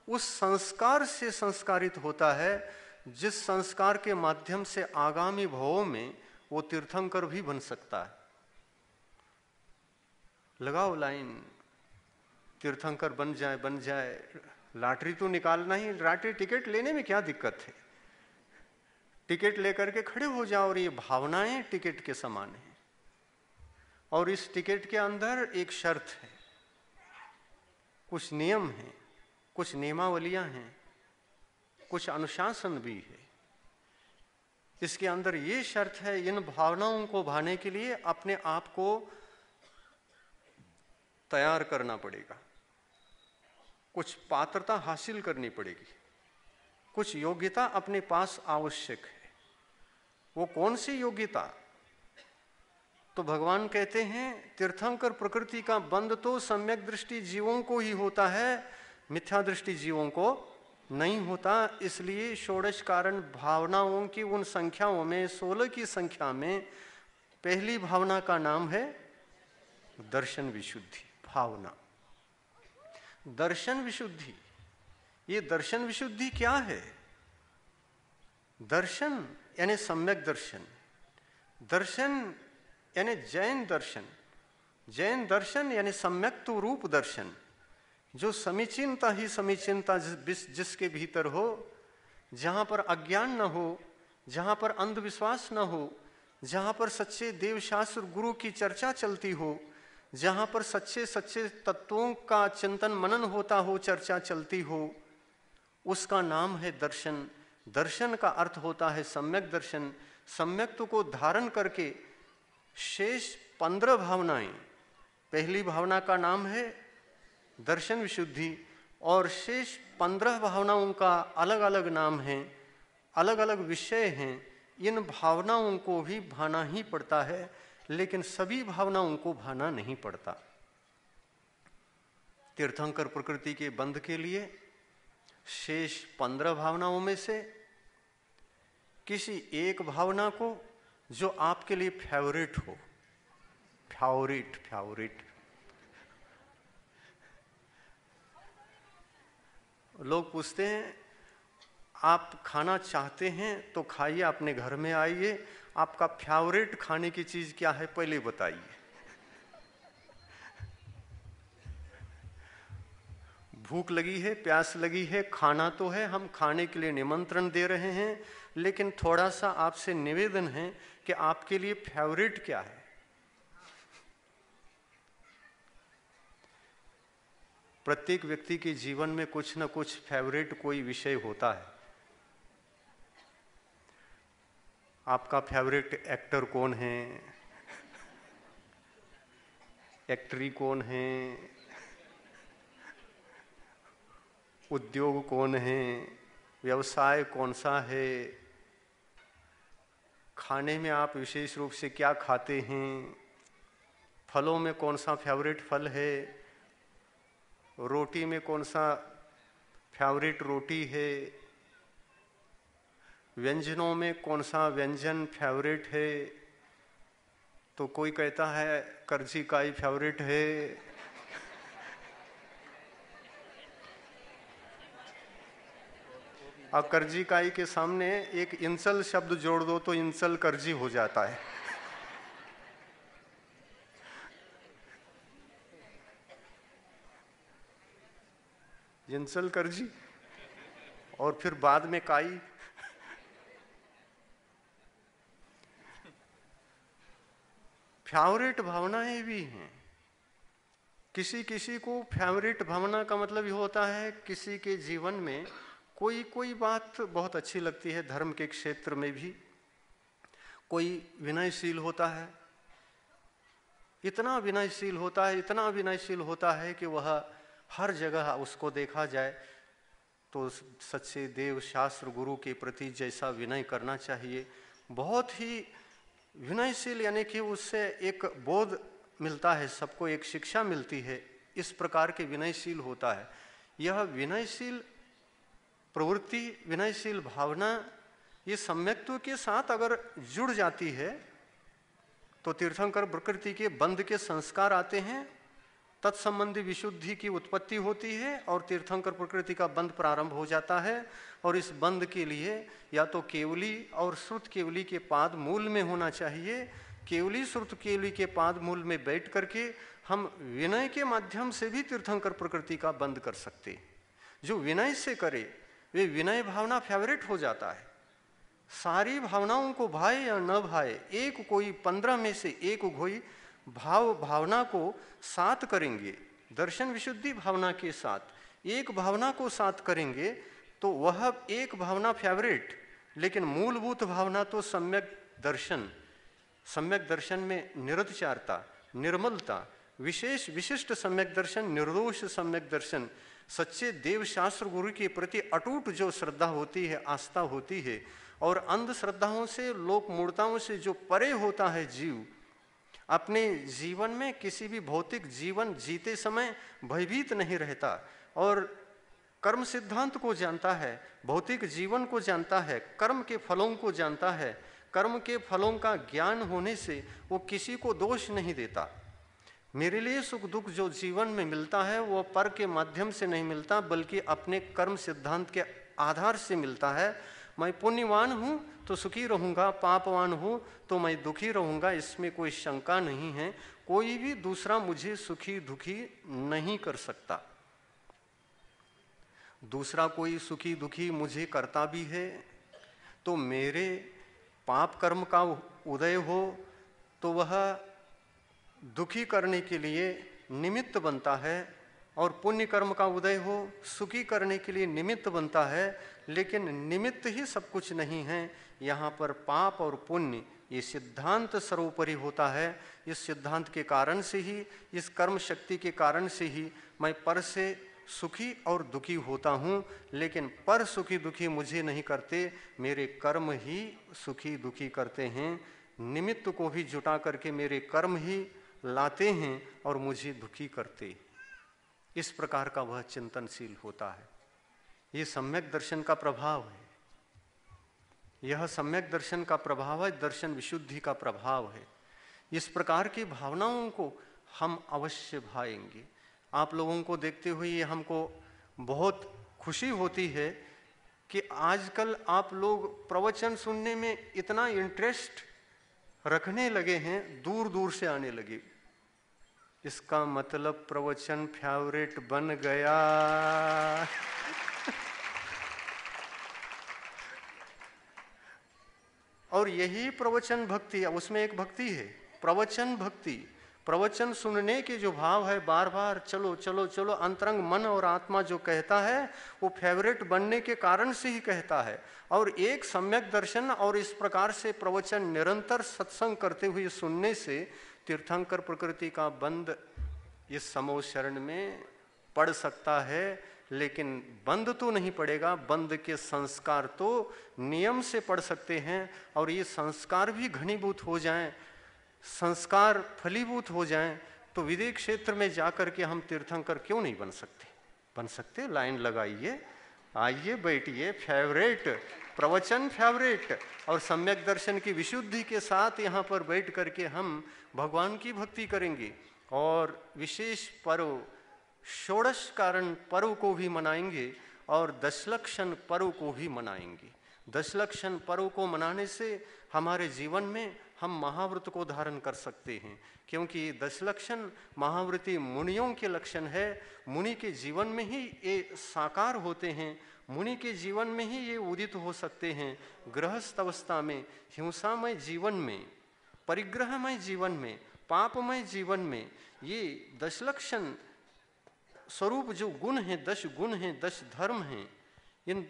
उस संस्कार से संस्कारित होता है जिस संस्कार के माध्यम से आगामी भवों में वो तीर्थंकर भी बन सकता है। लगाओ लाइन, तीर्थंकर बन जाए बन जाए। लॉटरी तो निकालना ही, लॉटरी टिकट लेने में क्या दिक्कत है, टिकट लेकर के खड़े हो जाओ। और ये भावनाएं टिकट के समान है और इस टिकट के अंदर एक शर्त है, कुछ नियम हैं, कुछ नियमावलियां हैं, कुछ अनुशासन भी है। इसके अंदर ये शर्त है, इन भावनाओं को भाने के लिए अपने आप को तैयार करना पड़ेगा, कुछ पात्रता हासिल करनी पड़ेगी, कुछ योग्यता अपने पास आवश्यक है। वो कौन सी योग्यता? तो भगवान कहते हैं तीर्थंकर प्रकृति का बंध तो सम्यक दृष्टि जीवों को ही होता है, मिथ्या दृष्टि जीवों को नहीं होता। इसलिए षोडश कारण भावनाओं की उन संख्याओं में 16 की संख्या में पहली भावना का नाम है दर्शन विशुद्धि। भावना दर्शन विशुद्धि। ये दर्शन विशुद्धि क्या है? दर्शन यानी सम्यक दर्शन, दर्शन यानी जैन दर्शन, जैन दर्शन यानी सम्यक तो रूप दर्शन, जो समीचीनता ही समीचीनता जिसके भीतर हो, जहां पर अज्ञान न हो, जहां पर अंधविश्वास न हो, जहां पर सच्चे देवशास्त्र गुरु की चर्चा चलती हो, जहां पर सच्चे सच्चे तत्वों का चिंतन मनन होता हो, चर्चा चलती हो, उसका नाम है दर्शन। दर्शन का अर्थ होता है सम्यक दर्शन। सम्यक्त्व को धारण करके शेष 15 भावनाएं, पहली भावना का नाम है दर्शन विशुद्धि और शेष 15 भावनाओं का अलग अलग नाम है, अलग अलग विषय हैं। इन भावनाओं को भी भाना ही पड़ता है, लेकिन सभी भावनाओं को भाना नहीं पड़ता। तीर्थंकर प्रकृति के बंध के लिए शेष 15 भावनाओं में से किसी एक भावना को जो आपके लिए फेवरेट हो, फेवरेट लोग पूछते हैं आप खाना चाहते हैं तो खाइए, अपने घर में आइए, आपका फेवरेट खाने की चीज क्या है पहले बताइए। भूख लगी है, प्यास लगी है, खाना तो है, हम खाने के लिए निमंत्रण दे रहे हैं, लेकिन थोड़ा सा आपसे निवेदन है कि आपके लिए फेवरेट क्या है। प्रत्येक व्यक्ति के जीवन में कुछ न कुछ फेवरेट कोई विषय होता है। आपका फेवरेट एक्टर कौन है, एक्टरी कौन है, उद्योग कौन है, व्यवसाय कौन सा है, खाने में आप विशेष रूप से क्या खाते हैं, फलों में कौन सा फेवरेट फल है, रोटी में कौन सा फेवरेट रोटी है, व्यंजनों में कौन सा व्यंजन फेवरेट है। तो कोई कहता है कर्जिकाई फेवरेट है, और कर्जिकाई के सामने एक इंसल शब्द जोड़ दो तो इंसल कर्जी हो जाता है। इंसल कर्जी और फिर बाद में काई। फेवरेट भावनाएं भी हैं। किसी किसी को फेवरेट भावना का मतलब ये होता है किसी के जीवन में कोई बात बहुत अच्छी लगती है। धर्म के क्षेत्र में भी कोई विनयशील होता है, इतना विनयशील होता है, इतना विनयशील होता है कि वह हर जगह उसको देखा जाए तो सच्चे देव शास्त्र गुरु के प्रति जैसा विनय करना चाहिए, बहुत ही विनयशील, यानी कि उससे एक बोध मिलता है, सबको एक शिक्षा मिलती है, इस प्रकार के विनयशील होता है। यह विनयशील प्रवृत्ति, विनयशील भावना ये सम्यक्त्व के साथ अगर जुड़ जाती है तो तीर्थंकर प्रकृति के बंध के संस्कार आते हैं, तत्संबंधी विशुद्धि की उत्पत्ति होती है और तीर्थंकर प्रकृति का बंध प्रारंभ हो जाता है। और इस बंध के लिए या तो केवली और श्रुत केवली के पाद मूल में होना चाहिए। केवली श्रुत केवली के पाद मूल में बैठ करके हम विनय के माध्यम से भी तीर्थंकर प्रकृति का बंध कर सकते। जो विनय से करे वे विनय भावना फेवरेट हो जाता है। सारी भावनाओं को भाए या न भाए, एक कोई 15 में से एक कोई भावना को साथ करेंगे, दर्शन विशुद्धि भावना के साथ एक भावना को साथ करेंगे तो वह एक भावना फेवरेट, लेकिन मूलभूत भावना तो सम्यक दर्शन। सम्यक दर्शन में निरतचारता, निर्मलता, विशेष विशिष्ट सम्यक दर्शन, निर्दोष सम्यक दर्शन, सच्चे देव शास्त्र गुरु के प्रति अटूट जो श्रद्धा होती है, आस्था होती है, और अंधश्रद्धाओं से, लोक मूर्ताओं से जो परे होता है जीव, अपने जीवन में किसी भी भौतिक जीवन जीते समय भयभीत नहीं रहता और कर्म सिद्धांत को जानता है, भौतिक जीवन को जानता है, कर्म के फलों को जानता है। कर्म के फलों का ज्ञान होने से वो किसी को दोष नहीं देता। मेरे लिए सुख दुख जो जीवन में मिलता है वो पर के माध्यम से नहीं मिलता, बल्कि अपने कर्म सिद्धांत के आधार से मिलता है। मैं पुण्यवान हूँ तो सुखी रहूँगा, पापवान हूँ तो मैं दुखी रहूँगा, इसमें कोई शंका नहीं है। कोई भी दूसरा मुझे सुखी दुखी नहीं कर सकता। दूसरा कोई सुखी दुखी मुझे करता भी है तो मेरे पाप कर्म का उदय हो तो वह दुखी करने के लिए निमित्त बनता है, और पुण्य कर्म का उदय हो सुखी करने के लिए निमित्त बनता है। लेकिन निमित्त ही सब कुछ नहीं है। यहाँ पर पाप और पुण्य ये सिद्धांत सर्वोपरि होता है। इस सिद्धांत के कारण से ही, इस कर्म शक्ति के कारण से ही मैं पर से सुखी और दुखी होता हूँ, लेकिन पर सुखी दुखी मुझे नहीं करते, मेरे कर्म ही सुखी दुखी करते हैं। निमित्त को भी जुटा करके मेरे कर्म ही लाते हैं और मुझे दुखी करते। इस प्रकार का वह चिंतनशील होता है। ये सम्यक दर्शन का प्रभाव है। यह सम्यक दर्शन का प्रभाव है, दर्शन विशुद्धि का प्रभाव है। इस प्रकार की भावनाओं को हम अवश्य भाएंगे। आप लोगों को देखते हुए हमको बहुत खुशी होती है कि आजकल आप लोग प्रवचन सुनने में इतना इंटरेस्ट रखने लगे हैं, दूर दूर से आने लगे। इसका मतलब प्रवचन फेवरेट बन गया। और यही प्रवचन भक्ति है। उसमें एक भक्ति है, प्रवचन भक्ति। प्रवचन सुनने के जो भाव है, बार बार चलो चलो चलो, अंतरंग मन और आत्मा जो कहता है वो फेवरेट बनने के कारण से ही कहता है। और एक सम्यक दर्शन और इस प्रकार से प्रवचन निरंतर सत्संग करते हुए सुनने से तीर्थंकर प्रकृति का बंध इस समूह शरण में पड़ सकता है, लेकिन बंध तो नहीं पड़ेगा। बंध के संस्कार तो नियम से पड़ सकते हैं, और ये संस्कार भी घनीभूत हो जाएं, संस्कार फलीभूत हो जाएं, तो विदेह क्षेत्र में जाकर के हम तीर्थंकर क्यों नहीं बन सकते? बन सकते। लाइन लगाइए, आइए बैठिए, फेवरेट प्रवचन, फेवरेट और सम्यक दर्शन की विशुद्धि के साथ यहाँ पर बैठ करके हम भगवान की भक्ति करेंगे और विशेष पर्व षोडश कारण पर्व को भी मनाएंगे और दशलक्षण पर्व को भी मनाएंगे। दशलक्षण पर्व को मनाने से हमारे जीवन में हम महाव्रत को धारण कर सकते हैं, क्योंकि दशलक्षण महाव्रती मुनियों के लक्षण है। मुनि के जीवन में ही ये साकार होते हैं, मुनि के जीवन में ही ये उदित हो सकते हैं। गृहस्थ अवस्था में, हिंसामय जीवन में, परिग्रहमय जीवन में, पापमय जीवन में ये दशलक्षण स्वरूप जो गुण हैं, 10 गुण हैं, 10 धर्म हैं, इन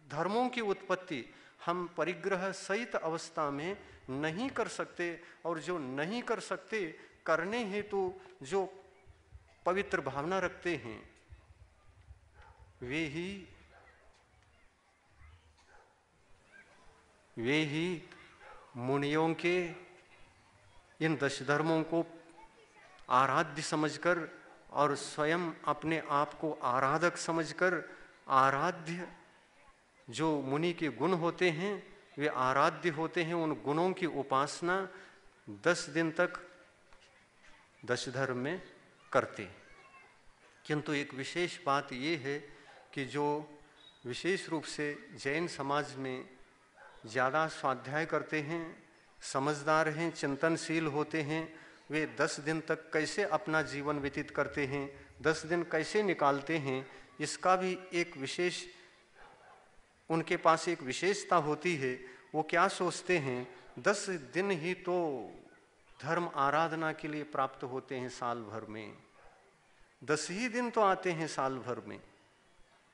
धर्मों की उत्पत्ति हम परिग्रह सहित अवस्था में नहीं कर सकते। और जो नहीं कर सकते, करने हेतु जो पवित्र भावना रखते हैं, वे ही मुनियों के इन 10 धर्मों को आराध्य समझकर और स्वयं अपने आप को आराधक समझकर, आराध्य जो मुनि के गुण होते हैं वे आराध्य होते हैं, उन गुणों की उपासना 10 दिन तक 10 धर्म में करते। किंतु एक विशेष बात ये है कि जो विशेष रूप से जैन समाज में ज़्यादा स्वाध्याय करते हैं, समझदार हैं, चिंतनशील होते हैं, वे 10 दिन तक कैसे अपना जीवन व्यतीत करते हैं, 10 दिन कैसे निकालते हैं, इसका भी एक विशेष उनके पास एक विशेषता होती है। वो क्या सोचते हैं, 10 दिन ही तो धर्म आराधना के लिए प्राप्त होते हैं साल भर में, 10 ही दिन तो आते हैं साल भर में।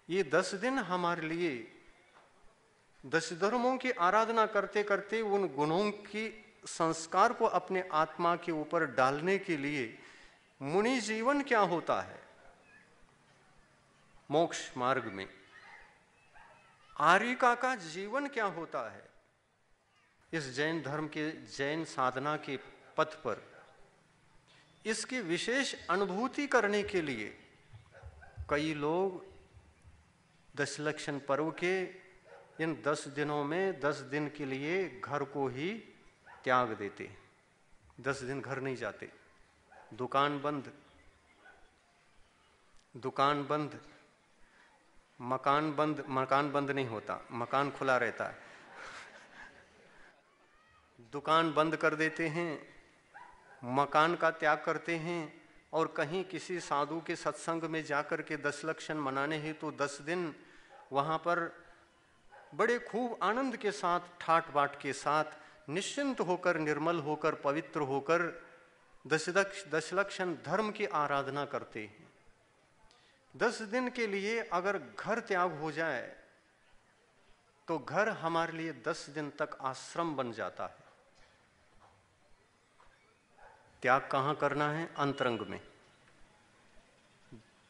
ये 10 दिन हमारे लिए 10 धर्मों की आराधना करते करते उन गुणों की संस्कार को अपने आत्मा के ऊपर डालने के लिए मुनि जीवन क्या होता है मोक्ष मार्ग में, आर्यिका का जीवन क्या होता है इस जैन धर्म के, जैन साधना के पथ पर, इसकी विशेष अनुभूति करने के लिए कई लोग दशलक्षण पर्व के इन 10 दिनों में 10 दिन के लिए घर को ही त्याग देते। 10 दिन घर नहीं जाते, दुकान बंद, दुकान बंद, मकान बंद, मकान बंद नहीं होता, मकान खुला रहता है, दुकान बंद कर देते हैं, मकान का त्याग करते हैं और कहीं किसी साधु के सत्संग में जाकर के दशलक्षण मनाने हेतु 10 दिन वहाँ पर बड़े खूब आनंद के साथ, ठाट बाट के साथ, निश्चिंत होकर, निर्मल होकर, पवित्र होकर दशलक्षण धर्म की आराधना करते हैं। 10 दिन के लिए अगर घर त्याग हो जाए तो घर हमारे लिए 10 दिन तक आश्रम बन जाता है। त्याग कहाँ करना है? अंतरंग में।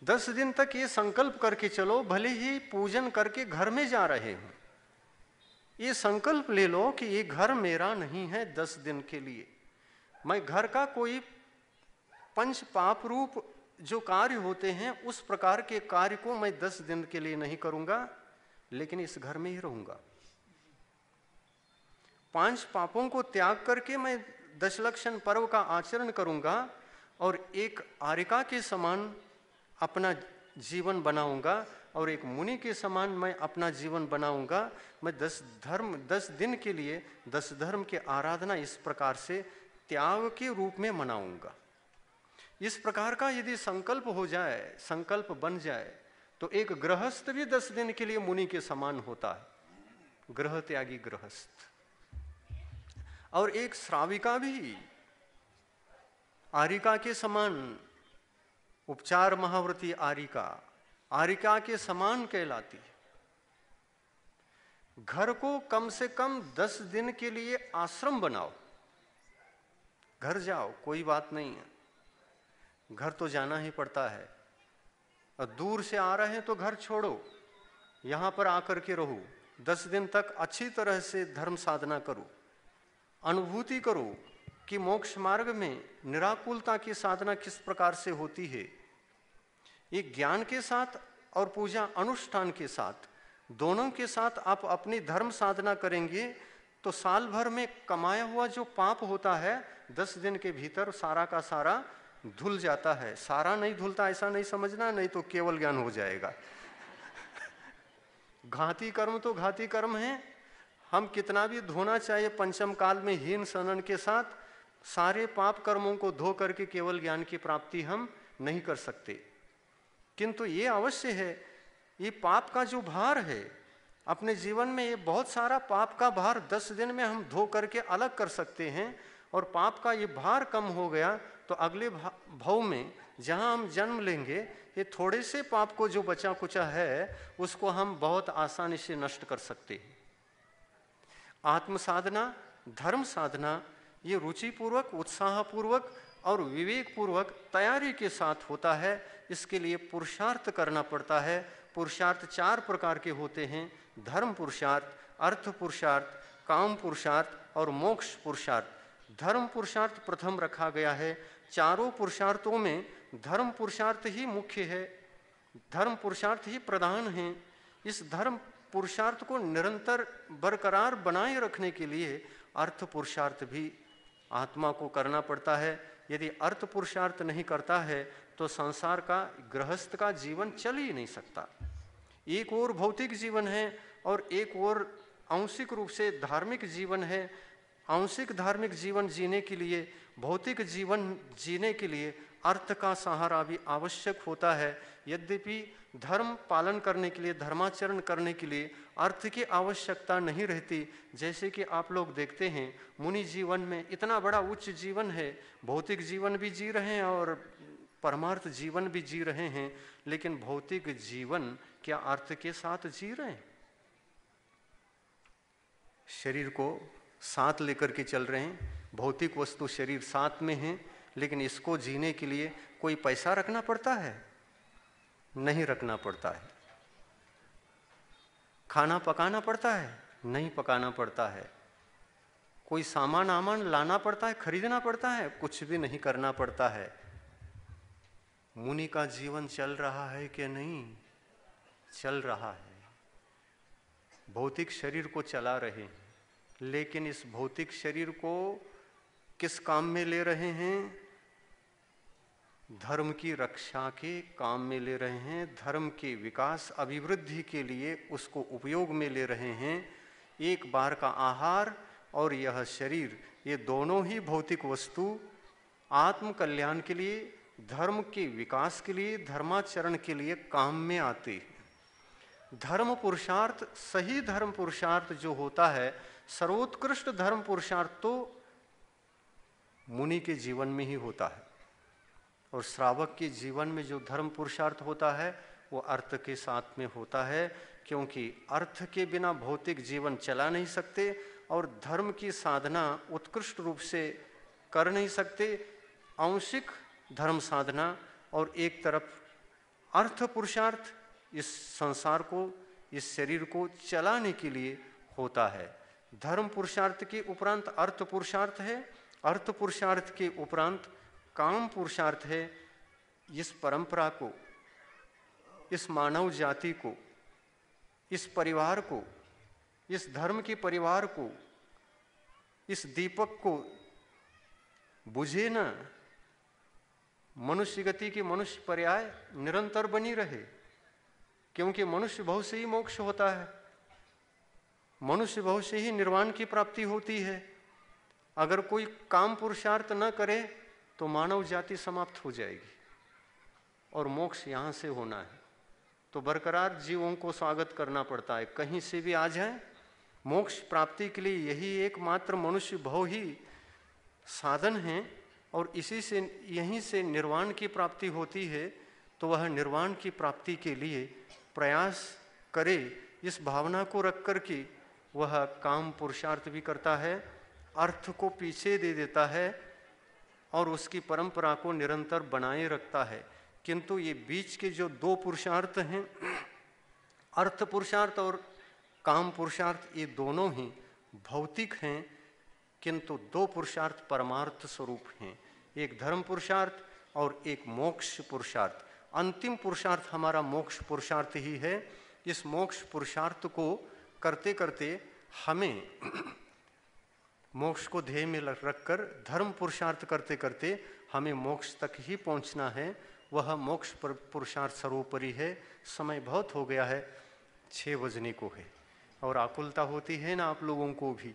10 दिन तक ये संकल्प करके चलो, भले ही पूजन करके घर में जा रहे हो, ये संकल्प ले लो कि ये घर मेरा नहीं है 10 दिन के लिए। मैं घर का कोई पंच पाप रूप जो कार्य होते हैं उस प्रकार के कार्य को मैं 10 दिन के लिए नहीं करूंगा, लेकिन इस घर में ही रहूंगा। 5 पापों को त्याग करके मैं दशलक्षण पर्व का आचरण करूंगा और एक आर्यिका के समान अपना जीवन बनाऊंगा और एक मुनि के समान मैं अपना जीवन बनाऊंगा। मैं 10 दिन के लिए 10 धर्म की आराधना इस प्रकार से त्याग के रूप में मनाऊंगा। इस प्रकार का यदि संकल्प हो जाए, संकल्प बन जाए, तो एक गृहस्थ भी 10 दिन के लिए मुनि के समान होता है, गृह त्यागी गृहस्थ। और एक श्राविका भी आर्यिका के समान, उपचार महाव्रती आर्यिका, आर्यिका के समान कहलाती है। घर को कम से कम 10 दिन के लिए आश्रम बनाओ। घर जाओ, कोई बात नहीं है, घर तो जाना ही पड़ता है। और दूर से आ रहे हैं तो घर छोड़ो, यहां पर आकर के रहो। 10 दिन तक अच्छी तरह से धर्म साधना करो, अनुभूति करो कि मोक्ष मार्ग में निराकुलता की साधना किस प्रकार से होती है। ये ज्ञान के साथ और पूजा अनुष्ठान के साथ, दोनों के साथ आप अपनी धर्म साधना करेंगे तो साल भर में कमाया हुआ जो पाप होता है 10 दिन के भीतर सारा का सारा धुल जाता है। सारा नहीं धुलता ऐसा नहीं समझना, नहीं तो केवल ज्ञान हो जाएगा। घाती कर्म तो घाती कर्म है, हम कितना भी धोना चाहिए पंचम काल में हीन सनन के साथ, सारे पाप कर्मों को धो करके केवल ज्ञान की प्राप्ति हम नहीं कर सकते। किंतु ये अवश्य है, ये पाप का जो भार है अपने जीवन में, ये बहुत सारा पाप का भार 10 दिन में हम धो करके अलग कर सकते हैं। और पाप का ये भार कम हो गया तो अगले भव में जहाँ हम जन्म लेंगे, ये थोड़े से पाप को जो बचा कुचा है उसको हम बहुत आसानी से नष्ट कर सकते हैं। आत्म साधना, धर्म साधना, ये रुचिपूर्वक, उत्साहपूर्वक और विवेकपूर्वक तैयारी के साथ होता है। इसके लिए पुरुषार्थ करना पड़ता है। पुरुषार्थ 4 प्रकार के होते हैं: धर्म पुरुषार्थ, अर्थ पुरुषार्थ, काम पुरुषार्थ और मोक्ष पुरुषार्थ। धर्म पुरुषार्थ प्रथम रखा गया है। चारों पुरुषार्थों में धर्म पुरुषार्थ ही मुख्य है, धर्म पुरुषार्थ ही प्रधान है। इस धर्म पुरुषार्थ को निरंतर बरकरार बनाए रखने के लिए अर्थ पुरुषार्थ भी आत्मा को करना पड़ता है। यदि अर्थ पुरुषार्थ नहीं करता है तो संसार का, गृहस्थ का जीवन चल ही नहीं सकता। एक और भौतिक जीवन है और एक और आंशिक रूप से धार्मिक जीवन है। आंशिक धार्मिक जीवन जीने के लिए, भौतिक जीवन जीने के लिए अर्थ का सहारा भी आवश्यक होता है। यद्यपि धर्म पालन करने के लिए, धर्माचरण करने के लिए अर्थ की आवश्यकता नहीं रहती। जैसे कि आप लोग देखते हैं मुनि जीवन में इतना बड़ा उच्च जीवन है, भौतिक जीवन भी जी रहे हैं और परमार्थ जीवन भी जी रहे हैं, लेकिन भौतिक जीवन क्या अर्थ के साथ जी रहे हैं? शरीर को साथ लेकर के चल रहे हैं, भौतिक वस्तु शरीर साथ में है, लेकिन इसको जीने के लिए कोई पैसा रखना पड़ता है? नहीं रखना पड़ता है। खाना पकाना पड़ता है? नहीं पकाना पड़ता है। कोई सामान आमान लाना पड़ता है, खरीदना पड़ता है? कुछ भी नहीं करना पड़ता है। मुनि का जीवन चल रहा है कि नहीं? चल रहा है। भौतिक शरीर को चला रहे हैं, लेकिन इस भौतिक शरीर को किस काम में ले रहे हैं? धर्म की रक्षा के काम में ले रहे हैं, धर्म के विकास अभिवृद्धि के लिए उसको उपयोग में ले रहे हैं। एक बार का आहार और यह शरीर, ये दोनों ही भौतिक वस्तु आत्म कल्याण के लिए, धर्म के विकास के लिए, धर्माचरण के लिए काम में आते हैं। धर्म पुरुषार्थ, सही धर्म पुरुषार्थ जो होता है, सर्वोत्कृष्ट धर्म पुरुषार्थ तो मुनि के जीवन में ही होता है, और श्रावक के जीवन में जो धर्म पुरुषार्थ होता है वो अर्थ के साथ में होता है। क्योंकि अर्थ के बिना भौतिक जीवन चला नहीं सकते और धर्म की साधना उत्कृष्ट रूप से कर नहीं सकते। आंशिक धर्म साधना और एक तरफ अर्थ पुरुषार्थ इस संसार को, इस शरीर को चलाने के लिए होता है। धर्म पुरुषार्थ के उपरांत अर्थ पुरुषार्थ है, अर्थ पुरुषार्थ के उपरांत काम पुरुषार्थ है। इस परंपरा को, इस मानव जाति को, इस परिवार को, इस धर्म के परिवार को, इस दीपक को बुझे न, मनुष्य गति की मनुष्य पर्याय निरंतर बनी रहे। क्योंकि मनुष्य भाव से ही मोक्ष होता है, मनुष्य भाव से ही निर्वाण की प्राप्ति होती है। अगर कोई काम पुरुषार्थ न करे तो मानव जाति समाप्त हो जाएगी और मोक्ष यहाँ से होना है। तो बरकरार जीवों को स्वागत करना पड़ता है, कहीं से भी आ जाए। मोक्ष प्राप्ति के लिए यही एकमात्र मनुष्य भाव ही साधन है और इसी से, यहीं से निर्वाण की प्राप्ति होती है। तो वह निर्वाण की प्राप्ति के लिए प्रयास करे, इस भावना को रख कर के वह काम पुरुषार्थ भी करता है, अर्थ को पीछे दे देता है और उसकी परंपरा को निरंतर बनाए रखता है। किंतु ये बीच के जो 2 पुरुषार्थ हैं, अर्थ पुरुषार्थ और काम पुरुषार्थ, ये दोनों ही भौतिक हैं। किंतु दो पुरुषार्थ परमार्थ स्वरूप हैं, एक धर्म पुरुषार्थ और एक मोक्ष पुरुषार्थ। अंतिम पुरुषार्थ हमारा मोक्ष पुरुषार्थ ही है। इस मोक्ष पुरुषार्थ को करते करते हमें मोक्ष को ध्येय में रखकर धर्म पुरुषार्थ करते करते हमें मोक्ष तक ही पहुंचना है। वह मोक्ष पुरुषार्थ सर्वोपरि है। समय बहुत हो गया है, 6 बजने को है और आकुलता होती है ना आप लोगों को भी,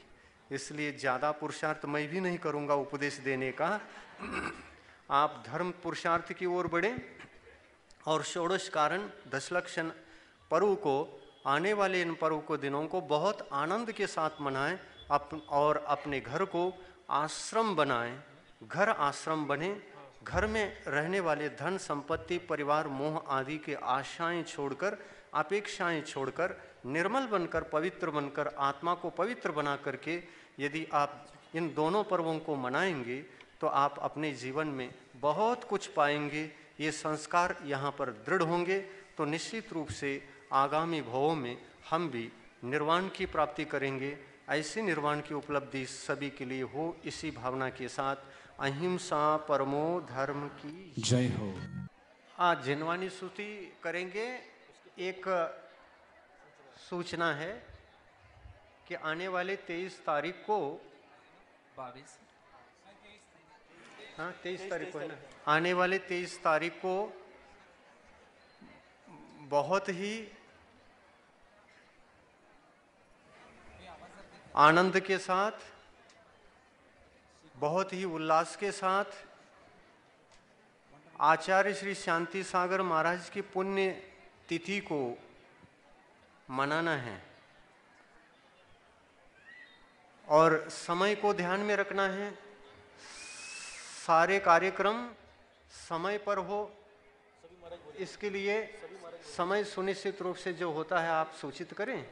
इसलिए ज़्यादा पुरुषार्थ मैं भी नहीं करूँगा उपदेश देने का। आप धर्म पुरुषार्थ की ओर बढ़ें और षोडश कारण दशलक्षण पर्व को, आने वाले इन पर्व को दिनों को बहुत आनंद के साथ मनाएं और अपने घर को आश्रम बनाएं। घर आश्रम बने। घर में रहने वाले धन संपत्ति परिवार मोह आदि के आशाएं छोड़कर, अपेक्षाएं छोड़कर, निर्मल बनकर, पवित्र बनकर, आत्मा को पवित्र बना करके यदि आप इन दोनों पर्वों को मनाएंगे तो आप अपने जीवन में बहुत कुछ पाएंगे। ये संस्कार यहाँ पर दृढ़ होंगे तो निश्चित रूप से आगामी भवों में हम भी निर्वाण की प्राप्ति करेंगे। ऐसी निर्वाण की उपलब्धि सभी के लिए हो, इसी भावना के साथ अहिंसा परमो धर्म की जय हो। आज जिनवानी स्तुति करेंगे। एक सूचना है कि आने वाले 23 तारीख को 23 तारीख को है ना, आने वाले 23 तारीख को बहुत ही आनंद के साथ, बहुत ही उल्लास के साथ आचार्य श्री शांति सागर महाराज की पुण्य तिथि को मनाना है और समय को ध्यान में रखना है। सारे कार्यक्रम समय पर हो, इसके लिए समय सुनिश्चित रूप से जो होता है आप सूचित करें।